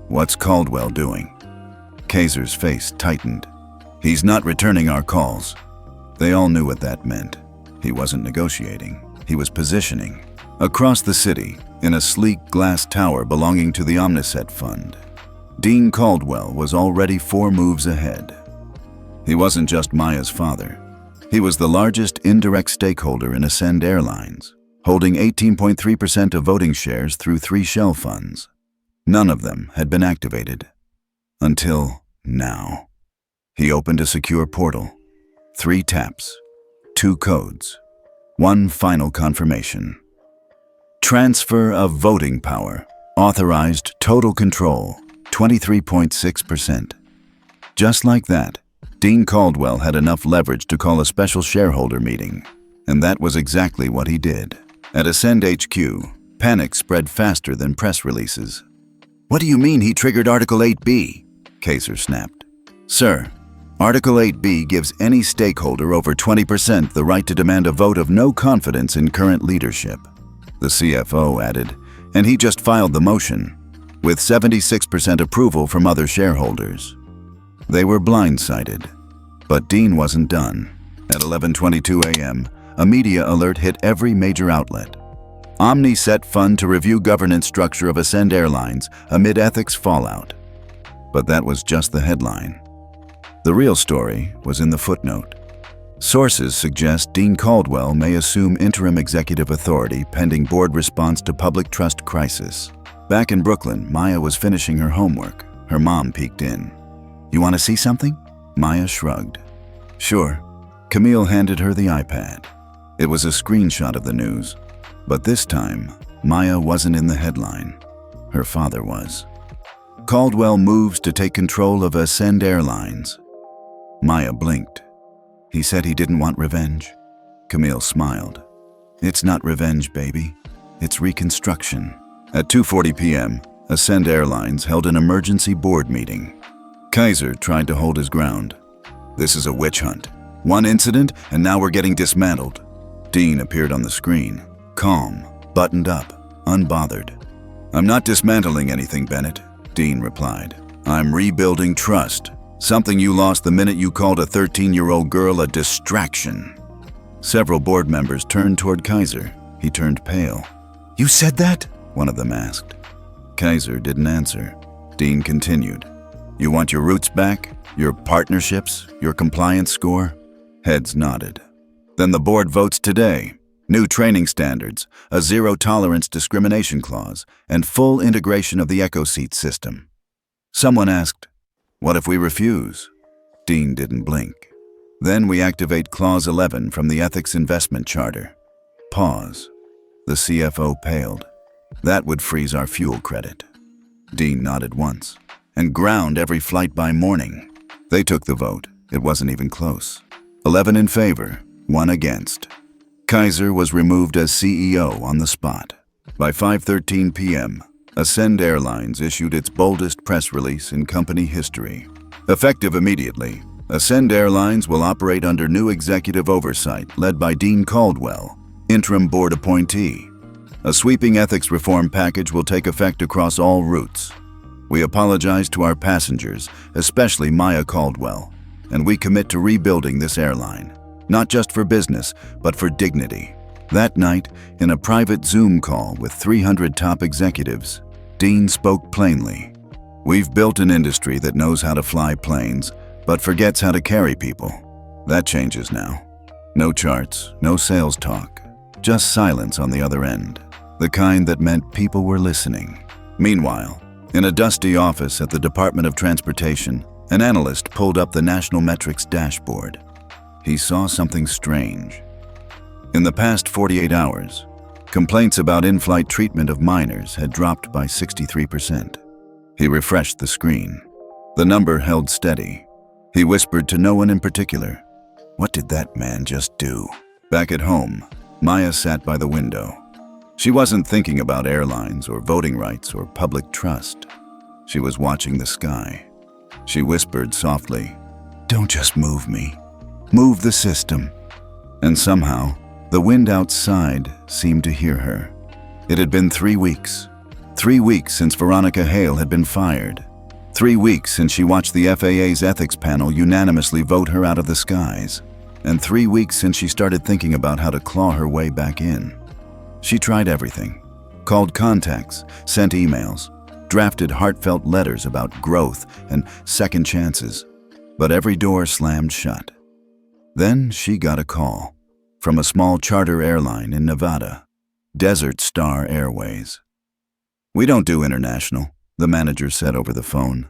"What's Caldwell doing?" Kaiser's face tightened. "He's not returning our calls." They all knew what that meant. He wasn't negotiating. He was positioning. Across the city, in a sleek glass tower belonging to the Omniset Fund, Dean Caldwell was already 4 moves ahead. He wasn't just Maya's father. He was the largest indirect stakeholder in Ascend Airlines, holding 18.3% of voting shares through 3 shell funds. None of them had been activated. Until now. He opened a secure portal. 3 taps. 2 codes. 1 final confirmation. Transfer of voting power. Authorized total control. 23.6%. Just like that, Dean Caldwell had enough leverage to call a special shareholder meeting. And that was exactly what he did. At Ascend HQ, panic spread faster than press releases. "What do you mean he triggered Article 8B? Kaiser snapped. "Sir, Article 8B gives any stakeholder over 20% the right to demand a vote of no confidence in current leadership," the CFO added, and he just filed the motion, with 76% approval from other shareholders. They were blindsided. But Dean wasn't done. At 11:22 a.m., a media alert hit every major outlet. Omni set fund to review governance structure of Ascend Airlines amid ethics fallout. But that was just the headline. The real story was in the footnote. Sources suggest Dean Caldwell may assume interim executive authority pending board response to public trust crisis. Back in Brooklyn, Maya was finishing her homework. Her mom peeked in. "You want to see something?" Maya shrugged. "Sure." Camille handed her the iPad. It was a screenshot of the news. But this time, Maya wasn't in the headline. Her father was. Caldwell moves to take control of Ascend Airlines. Maya blinked. He said he didn't want revenge. Camille smiled. "It's not revenge, baby. It's reconstruction." At 2:40 p.m., Ascend Airlines held an emergency board meeting. Kaiser tried to hold his ground. "This is a witch hunt. One incident, and now we're getting dismantled." Dean appeared on the screen, calm, buttoned up, unbothered. "I'm not dismantling anything, Bennett," Dean replied. "I'm rebuilding trust. Something you lost the minute you called a 13-year-old girl a distraction." Several board members turned toward Kaiser. He turned pale. "You said that?" one of them asked. Kaiser didn't answer. Dean continued. "You want your roots back? Your partnerships? Your compliance score?" Heads nodded. "Then the board votes today. New training standards, a zero-tolerance discrimination clause, and full integration of the EcoSeat system." Someone asked, "What if we refuse?" Dean didn't blink. "Then we activate Clause 11 from the Ethics Investment Charter." Pause. The CFO paled. "That would freeze our fuel credit." Dean nodded once. "And ground every flight by morning." They took the vote. It wasn't even close. 11 in favor, 1 against. Kaiser was removed as CEO on the spot. By 5:13 p.m., Ascend Airlines issued its boldest press release in company history. Effective immediately, Ascend Airlines will operate under new executive oversight led by Dean Caldwell, interim board appointee. A sweeping ethics reform package will take effect across all routes. We apologize to our passengers, especially Maya Caldwell, and we commit to rebuilding this airline, not just for business, but for dignity. That night, in a private Zoom call with 300 top executives, Dean spoke plainly. "We've built an industry that knows how to fly planes, but forgets how to carry people. That changes now. No charts, no sales talk, just silence on the other end, the kind that meant people were listening." Meanwhile, in a dusty office at the Department of Transportation, an analyst pulled up the National Metrics dashboard. He saw something strange. In the past 48 hours, complaints about in-flight treatment of minors had dropped by 63%. He refreshed the screen. The number held steady. He whispered to no one in particular, "What did that man just do?" Back at home, Maya sat by the window. She wasn't thinking about airlines or voting rights or public trust. She was watching the sky. She whispered softly, "Don't just move me. Move the system." And somehow, the wind outside seemed to hear her. It had been 3 weeks. 3 weeks since Veronica Hale had been fired. 3 weeks since she watched the FAA's ethics panel unanimously vote her out of the skies. And 3 weeks since she started thinking about how to claw her way back in. She tried everything. Called contacts, sent emails, drafted heartfelt letters about growth and second chances. But every door slammed shut. Then she got a call from a small charter airline in Nevada, Desert Star Airways. "We don't do international," the manager said over the phone.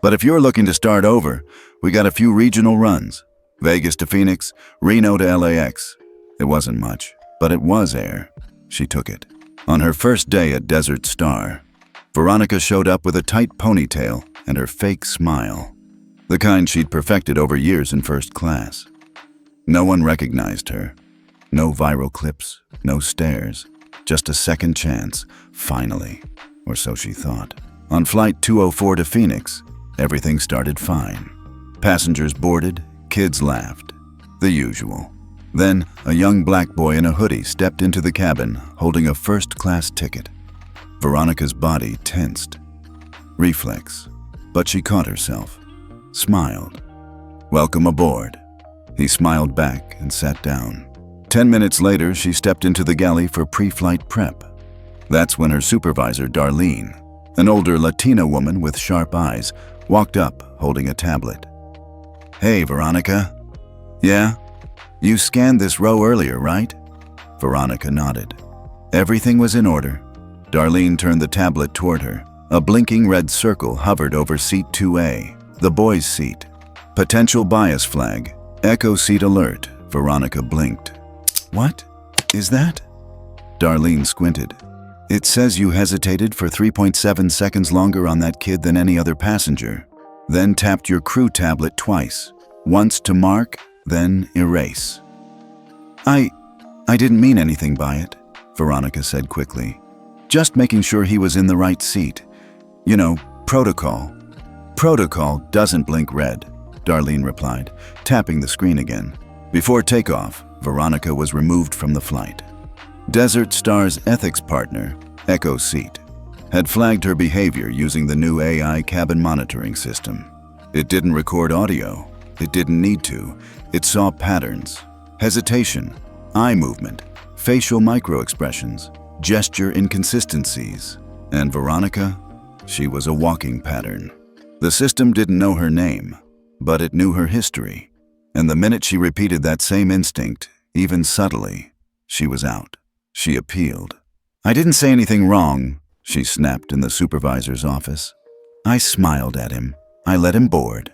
"But if you're looking to start over, we got a few regional runs. Vegas to Phoenix, Reno to LAX. It wasn't much, but it was air. She took it. On her first day at Desert Star, Veronica showed up with a tight ponytail and her fake smile, the kind she'd perfected over years in first class. No one recognized her. No viral clips, no stares, just a second chance, finally, or so she thought. On Flight 204 to Phoenix, everything started fine. Passengers boarded, kids laughed, the usual. Then, a young black boy in a hoodie stepped into the cabin, holding a first-class ticket. Veronica's body tensed. Reflex, but she caught herself, smiled. "Welcome aboard." He smiled back and sat down. 10 minutes later, she stepped into the galley for pre-flight prep. That's when her supervisor, Darlene, an older Latina woman with sharp eyes, walked up holding a tablet. "Hey, Veronica." "Yeah?" You scanned this row earlier, right? Veronica nodded. Everything was in order. Darlene turned the tablet toward her. A blinking red circle hovered over seat 2A, the boys' seat. Potential bias flag. Echo seat alert. Veronica blinked. What is that? Darlene squinted. It says you hesitated for 3.7 seconds longer on that kid than any other passenger, then tapped your crew tablet twice, once to mark, then erase. I didn't mean anything by it, Veronica said quickly. Just making sure he was in the right seat. You know, protocol. Protocol doesn't blink red, Darlene replied, tapping the screen again. Before takeoff, Veronica was removed from the flight. Desert Star's ethics partner, Echo Seat, had flagged her behavior using the new AI cabin monitoring system. It didn't record audio. It didn't need to. It saw patterns, hesitation, eye movement, facial microexpressions, gesture inconsistencies. And Veronica, she was a walking pattern. The system didn't know her name, but it knew her history. And the minute she repeated that same instinct, even subtly, she was out. She appealed. I didn't say anything wrong, she snapped in the supervisor's office. I smiled at him. I let him board.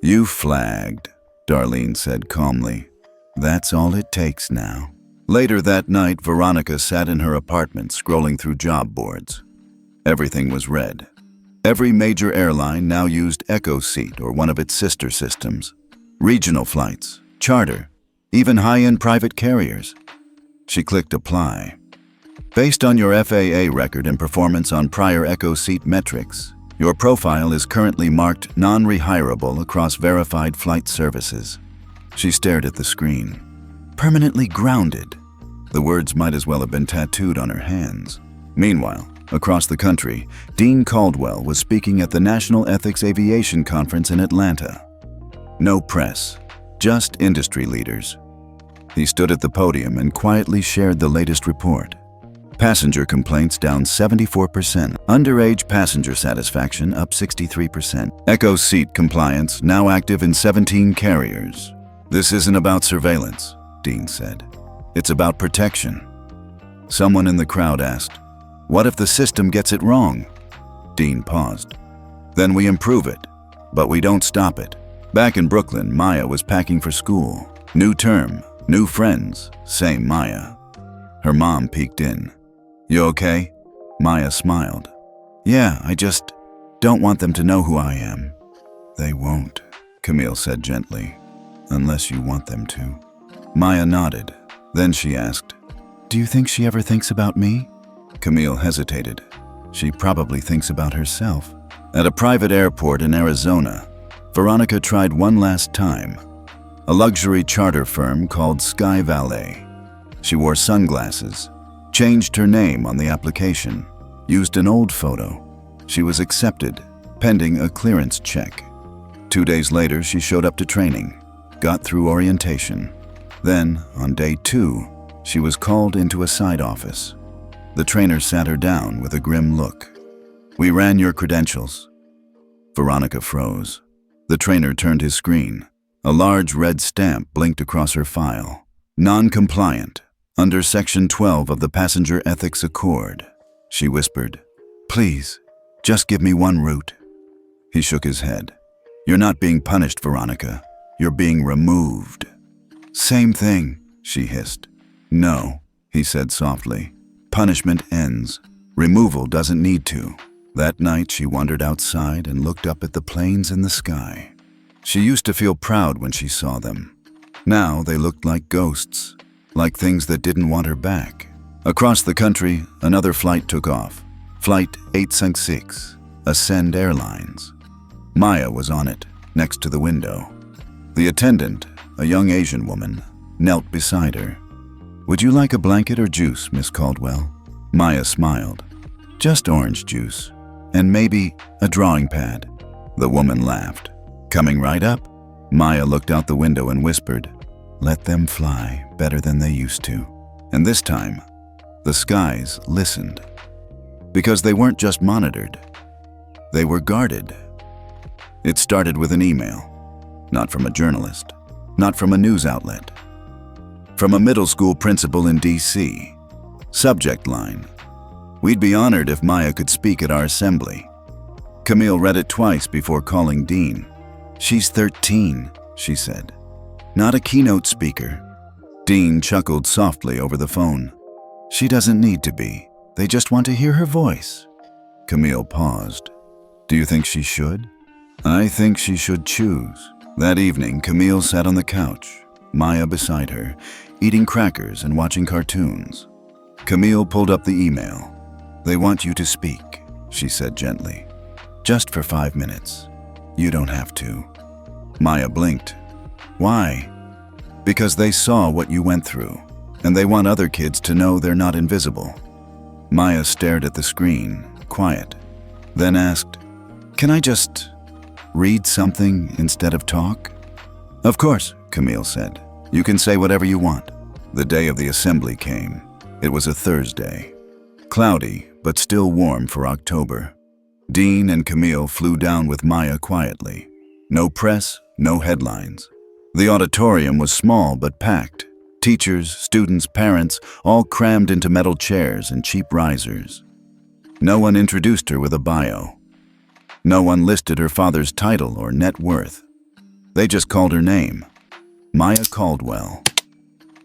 You flagged, Darlene said calmly. That's all it takes now. Later that night, Veronica sat in her apartment scrolling through job boards. Everything was red. Every major airline now used Echo Seat or one of its sister systems. Regional flights, charter, even high-end private carriers. She clicked apply. Based on your FAA record and performance on prior Echo Seat metrics, your profile is currently marked non-rehirable across verified flight services. She stared at the screen. Permanently grounded. The words might as well have been tattooed on her hands. Meanwhile, across the country, Dean Caldwell was speaking at the National Ethics Aviation Conference in Atlanta. No press, just industry leaders. He stood at the podium and quietly shared the latest report. Passenger complaints down 74%. Underage passenger satisfaction up 63%. Echo Seat compliance now active in 17 carriers. This isn't about surveillance, Dean said. It's about protection. Someone in the crowd asked, what if the system gets it wrong? Dean paused. Then we improve it, but we don't stop it. Back in Brooklyn, Maya was packing for school. New term, new friends, same Maya. Her mom peeked in. You okay? Maya smiled. Yeah, I just don't want them to know who I am. They won't, Camille said gently, unless you want them to. Maya nodded. Then she asked, do you think she ever thinks about me? Camille hesitated. She probably thinks about herself. At a private airport in Arizona, Veronica tried one last time. A luxury charter firm called Sky Valet. She wore sunglasses, changed her name on the application, used an old photo. She was accepted, pending a clearance check. 2 days later, she showed up to training, got through orientation. Then, on day 2, she was called into a side office. The trainer sat her down with a grim look. We ran your credentials. Veronica froze. The trainer turned his screen. A large red stamp blinked across her file. Non-compliant, under Section 12 of the Passenger Ethics Accord. She whispered, please, just give me one route. He shook his head. You're not being punished, Veronica. You're being removed. Same thing, she hissed. No, he said softly. Punishment ends. Removal doesn't need to. That night, she wandered outside and looked up at the planes in the sky. She used to feel proud when she saw them. Now they looked like ghosts, like things that didn't want her back. Across the country, another flight took off. Flight 866, Ascend Airlines. Maya was on it, next to the window. The attendant, a young Asian woman, knelt beside her. Would you like a blanket or juice, Miss Caldwell? Maya smiled. Just orange juice, and maybe a drawing pad. The woman laughed. Coming right up? Maya looked out the window and whispered, let them fly better than they used to. And this time, the skies listened. Because they weren't just monitored, they were guarded. It started with an email. Not from a journalist, not from a news outlet. From a middle school principal in D.C. Subject line: "We'd be honored if Maya could speak at our assembly." Camille read it twice before calling Dean. "She's 13, she said. "Not a keynote speaker." Dean chuckled softly over the phone. "She doesn't need to be. They just want to hear her voice." Camille paused. "Do you think she should?" "I think she should choose." That evening, Camille sat on the couch, Maya beside her, eating crackers and watching cartoons. Camille pulled up the email. "They want you to speak," she said gently. "Just for 5 minutes. You don't have to." Maya blinked. "Why?" "Because they saw what you went through, and they want other kids to know they're not invisible." Maya stared at the screen, quiet, then asked, "Can I just read something instead of talk?" "Of course," Camille said. "You can say whatever you want." The day of the assembly came. It was a Thursday. Cloudy, but still warm for October. Dean and Camille flew down with Maya quietly. No press, no headlines. The auditorium was small but packed. Teachers, students, parents, all crammed into metal chairs and cheap risers. No one introduced her with a bio. No one listed her father's title or net worth. They just called her name, Maya Caldwell.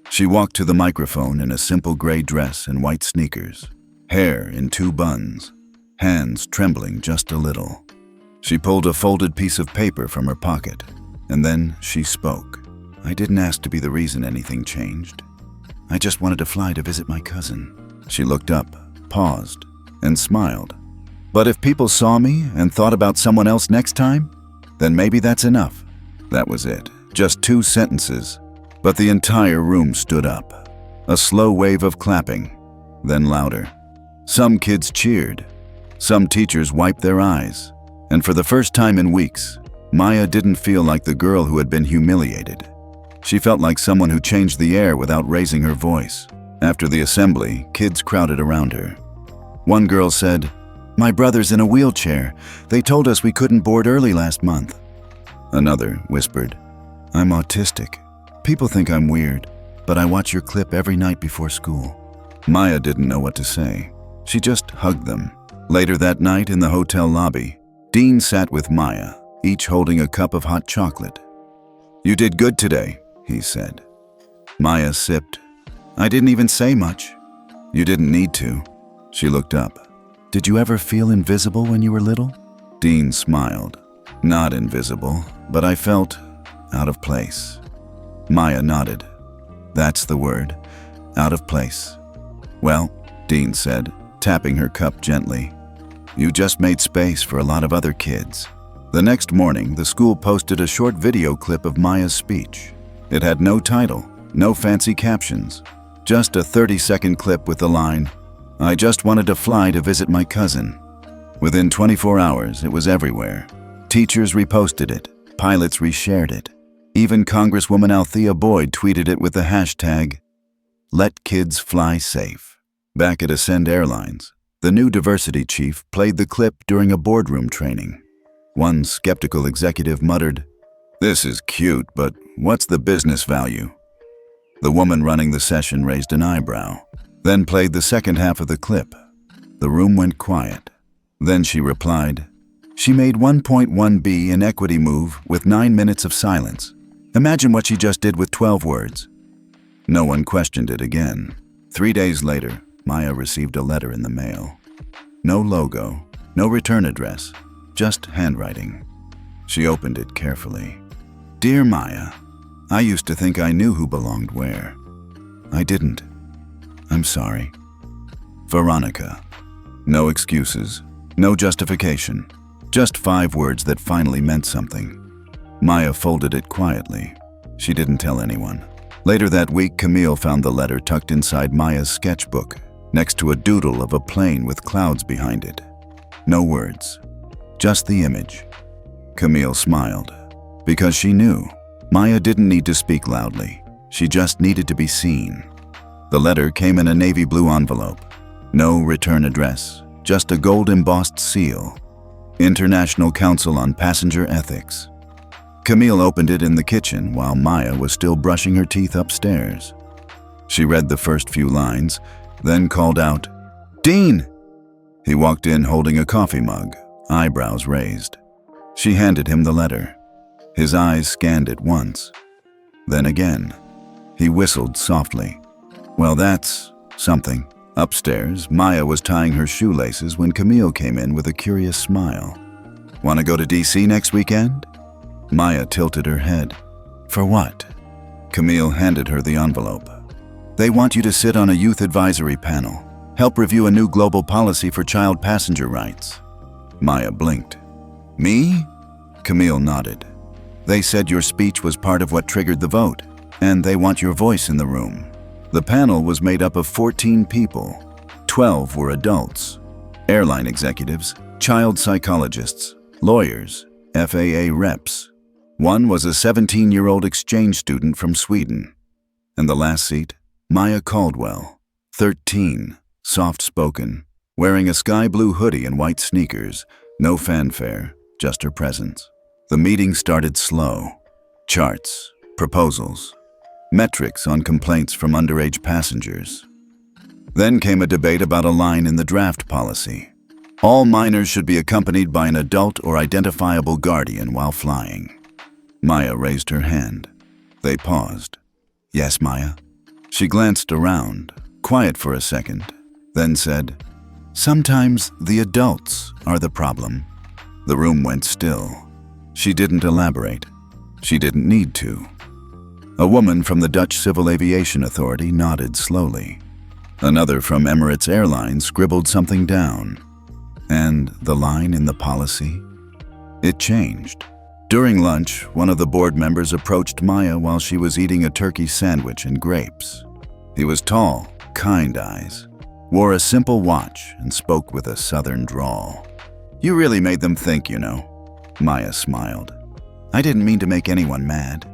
She walked to the microphone in a simple gray dress and white sneakers, hair in 2 buns, hands trembling just a little. She pulled a folded piece of paper from her pocket, and then she spoke. "I didn't ask to be the reason anything changed. I just wanted to fly to visit my cousin." She looked up, paused, and smiled. "But if people saw me and thought about someone else next time, then maybe that's enough." That was it, just 2 sentences. But the entire room stood up. A slow wave of clapping, then louder. Some kids cheered. Some teachers wiped their eyes. And for the first time in weeks, Maya didn't feel like the girl who had been humiliated. She felt like someone who changed the air without raising her voice. After the assembly, kids crowded around her. One girl said, "My brother's in a wheelchair. They told us we couldn't board early last month." Another whispered, "I'm autistic. People think I'm weird, but I watch your clip every night before school." Maya didn't know what to say. She just hugged them. Later that night in the hotel lobby, Dean sat with Maya, each holding a cup of hot chocolate. "You did good today," he said. Maya sipped. "I didn't even say much." "You didn't need to." She looked up. "Did you ever feel invisible when you were little?" Dean smiled. "Not invisible, but I felt out of place." Maya nodded. "That's the word, out of place." "Well," Dean said, tapping her cup gently, "you just made space for a lot of other kids." The next morning, the school posted a short video clip of Maya's speech. It had no title, no fancy captions, just a 30-second clip with the line, "I just wanted to fly to visit my cousin." Within 24 hours, it was everywhere. Teachers reposted it, pilots reshared it. Even Congresswoman Althea Boyd tweeted it with the hashtag, "Let kids fly safe." Back at Ascend Airlines, the new diversity chief played the clip during a boardroom training. One skeptical executive muttered, "This is cute, but what's the business value?" The woman running the session raised an eyebrow, then played the second half of the clip. The room went quiet. Then she replied, "She made 1.1 B in equity move with 9 minutes of silence. Imagine what she just did with 12 words." No one questioned it again. 3 days later, Maya received a letter in the mail. No logo, no return address, just handwriting. She opened it carefully. "Dear Maya, I used to think I knew who belonged where. I didn't. I'm sorry. Veronica." No excuses, no justification, just 5 words that finally meant something. Maya folded it quietly. She didn't tell anyone. Later that week, Camille found the letter tucked inside Maya's sketchbook, next to a doodle of a plane with clouds behind it. No words, just the image. Camille smiled, because she knew Maya didn't need to speak loudly. She just needed to be seen. The letter came in a navy blue envelope. No return address, just a gold-embossed seal. International Council on Passenger Ethics. Camille opened it in the kitchen while Maya was still brushing her teeth upstairs. She read the first few lines, then called out, "Dean!" He walked in holding a coffee mug, eyebrows raised. She handed him the letter. His eyes scanned it once, then again. He whistled softly. "Well, that's something." Upstairs, Maya was tying her shoelaces when Camille came in with a curious smile. "Want to go to DC next weekend?" Maya tilted her head. "For what?" Camille handed her the envelope. "They want you to sit on a youth advisory panel, help review a new global policy for child passenger rights." Maya blinked. "Me?" Camille nodded. "They said your speech was part of what triggered the vote, and they want your voice in the room." The panel was made up of 14 people. 12 were adults: airline executives, child psychologists, lawyers, FAA reps. One was a 17-year-old exchange student from Sweden. And the last seat, Maya Caldwell, 13, soft-spoken, wearing a sky blue hoodie and white sneakers, no fanfare, just her presence. The meeting started slow. Charts, proposals, metrics on complaints from underage passengers. Then came a debate about a line in the draft policy. All minors should be accompanied by an adult or identifiable guardian while flying. Maya raised her hand. They paused. "Yes, Maya?" She glanced around, quiet for a second, then said, "Sometimes the adults are the problem." The room went still. She didn't elaborate. She didn't need to. A woman from the Dutch Civil Aviation Authority nodded slowly. Another from Emirates Airline scribbled something down. And the line in the policy? It changed. During lunch, one of the board members approached Maya while she was eating a turkey sandwich and grapes. He was tall, kind eyes, wore a simple watch, and spoke with a southern drawl. "You really made them think, you know." Maya smiled. "I didn't mean to make anyone mad."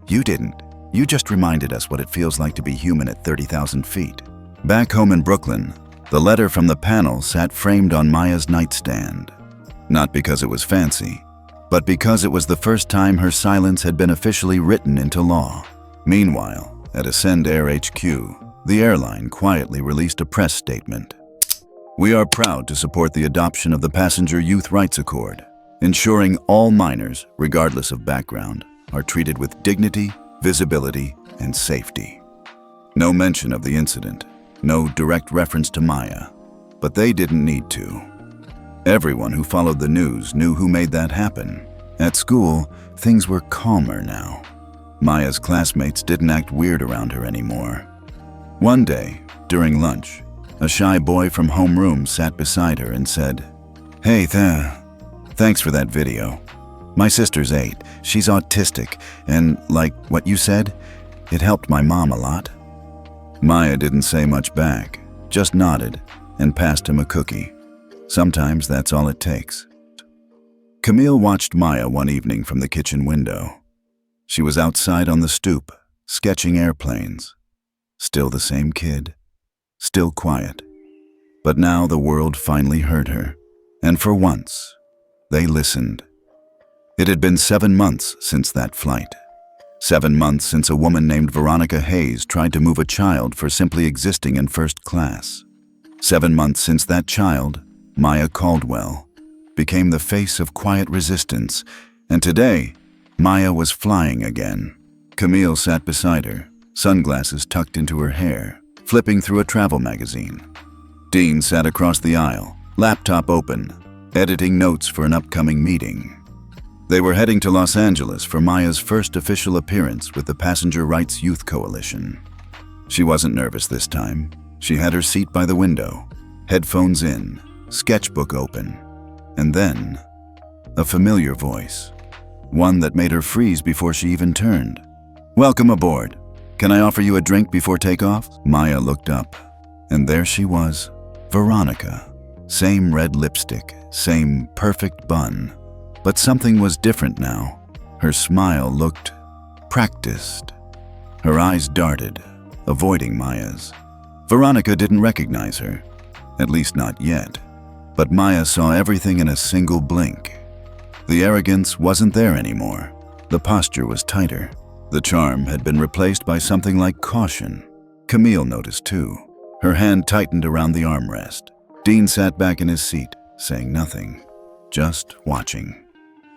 "You didn't. You just reminded us what it feels like to be human at 30,000 feet. Back home in Brooklyn, the letter from the panel sat framed on Maya's nightstand. Not because it was fancy, but because it was the first time her silence had been officially written into law. Meanwhile, at Ascend Air HQ, the airline quietly released a press statement. "We are proud to support the adoption of the Passenger Youth Rights Accord, ensuring all minors, regardless of background, are treated with dignity, visibility, and safety." No mention of the incident, no direct reference to Maya, but they didn't need to. Everyone who followed the news knew who made that happen. At school, things were calmer now. Maya's classmates didn't act weird around her anymore. One day, during lunch, a shy boy from homeroom sat beside her and said, "Hey, thanks for that video. My sister's 8, she's autistic, and like what you said, it helped my mom a lot." Maya didn't say much back, just nodded and passed him a cookie. Sometimes that's all it takes. Camille watched Maya one evening from the kitchen window. She was outside on the stoop, sketching airplanes. Still the same kid, still quiet. But now the world finally heard her, and for once, they listened. It had been 7 months since that flight. 7 months since a woman named Veronica Hayes tried to move a child for simply existing in first class. 7 months since that child, Maya Caldwell, became the face of quiet resistance, and today, Maya was flying again. Camille sat beside her, sunglasses tucked into her hair, flipping through a travel magazine. Dean sat across the aisle, laptop open, editing notes for an upcoming meeting. They were heading to Los Angeles for Maya's first official appearance with the Passenger Rights Youth Coalition. She wasn't nervous this time. She had her seat by the window, headphones in, sketchbook open, and then a familiar voice, one that made her freeze before she even turned. "Welcome aboard. Can I offer you a drink before takeoff?" Maya looked up, and there she was, Veronica. Same red lipstick, same perfect bun. But something was different now. Her smile looked practiced. Her eyes darted, avoiding Maya's. Veronica didn't recognize her, at least not yet. But Maya saw everything in a single blink. The arrogance wasn't there anymore. The posture was tighter. The charm had been replaced by something like caution. Camille noticed too. Her hand tightened around the armrest. Dean sat back in his seat, saying nothing, just watching.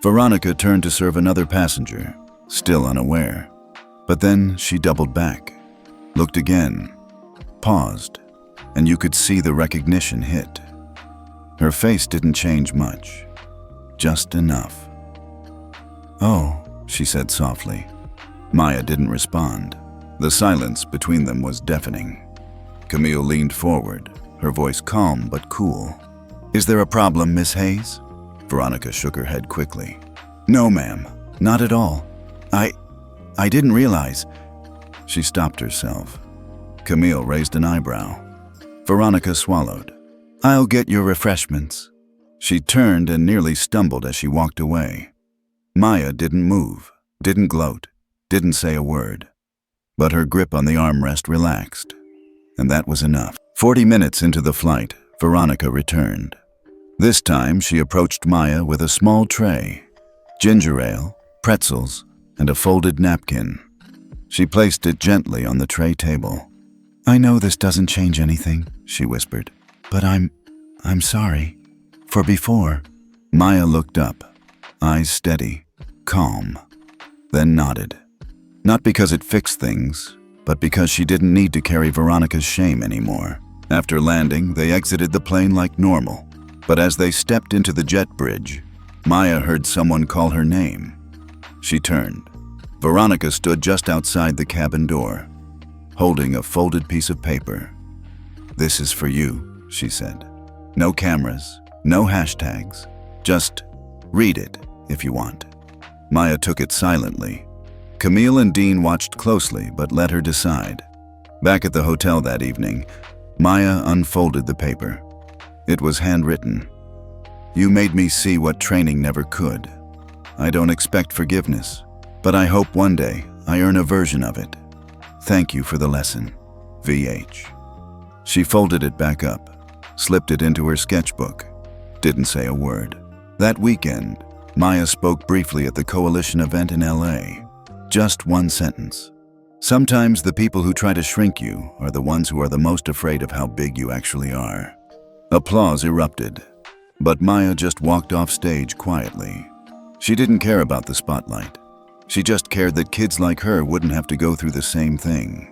Veronica turned to serve another passenger, still unaware. But then she doubled back, looked again, paused, and you could see the recognition hit. Her face didn't change much, just enough. "Oh," she said softly. Maya didn't respond. The silence between them was deafening. Camille leaned forward, her voice calm but cool. "Is there a problem, Miss Hayes?" Veronica shook her head quickly. "No, ma'am, not at all. I didn't realize." She stopped herself. Camille raised an eyebrow. Veronica swallowed. "I'll get your refreshments." She turned and nearly stumbled as she walked away. Maya didn't move, didn't gloat, didn't say a word. But her grip on the armrest relaxed, and that was enough. 40 minutes into the flight, Veronica returned. This time, she approached Maya with a small tray, ginger ale, pretzels, and a folded napkin. She placed it gently on the tray table. "I know this doesn't change anything," she whispered, "but I'm sorry. For before." Maya looked up, eyes steady, calm, then nodded. Not because it fixed things, but because she didn't need to carry Veronica's shame anymore. After landing, they exited the plane like normal. But as they stepped into the jet bridge, Maya heard someone call her name. She turned. Veronica stood just outside the cabin door, holding a folded piece of paper. "This is for you," she said. "No cameras, no hashtags. Just read it if you want." Maya took it silently. Camille and Dean watched closely but let her decide. Back at the hotel that evening, Maya unfolded the paper. It was handwritten. "You made me see what training never could. I don't expect forgiveness, but I hope one day I earn a version of it. Thank you for the lesson. VH." She folded it back up, slipped it into her sketchbook, didn't say a word. That weekend, Maya spoke briefly at the Coalition event in LA. Just one sentence. "Sometimes the people who try to shrink you are the ones who are the most afraid of how big you actually are." Applause erupted, but Maya just walked off stage quietly. She didn't care about the spotlight. She just cared that kids like her wouldn't have to go through the same thing.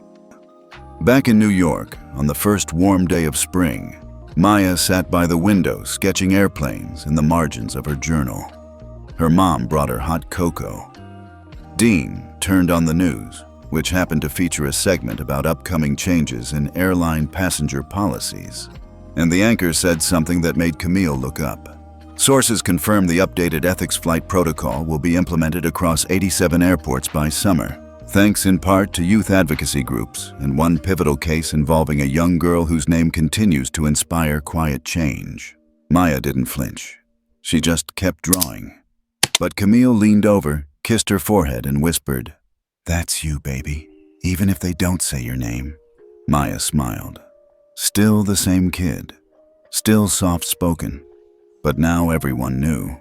Back in New York, on the first warm day of spring, Maya sat by the window sketching airplanes in the margins of her journal. Her mom brought her hot cocoa. Dean turned on the news, which happened to feature a segment about upcoming changes in airline passenger policies. And the anchor said something that made Camille look up. Sources confirm the updated ethics flight protocol will be implemented across 87 airports by summer, thanks in part to youth advocacy groups and one pivotal case involving a young girl whose name continues to inspire quiet change. Maya didn't flinch. She just kept drawing. But Camille leaned over, kissed her forehead, and whispered, "That's you, baby, even if they don't say your name." Maya smiled. Still the same kid, still soft-spoken, but now everyone knew.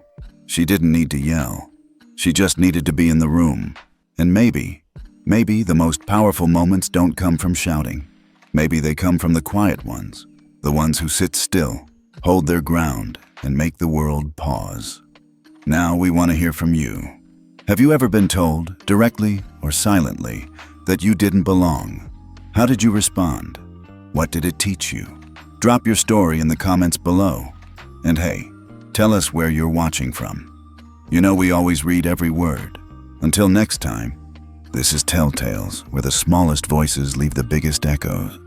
She didn't need to yell. She just needed to be in the room. And maybe the most powerful moments don't come from shouting. Maybe they come from the quiet ones, the ones who sit still, hold their ground, and make the world pause. Now we want to hear from you. Have you ever been told, directly or silently, that you didn't belong? How did you respond? What did it teach you? Drop your story in the comments below. And hey, tell us where you're watching from. You know we always read every word. Until next time, this is Telltales, where the smallest voices leave the biggest echoes.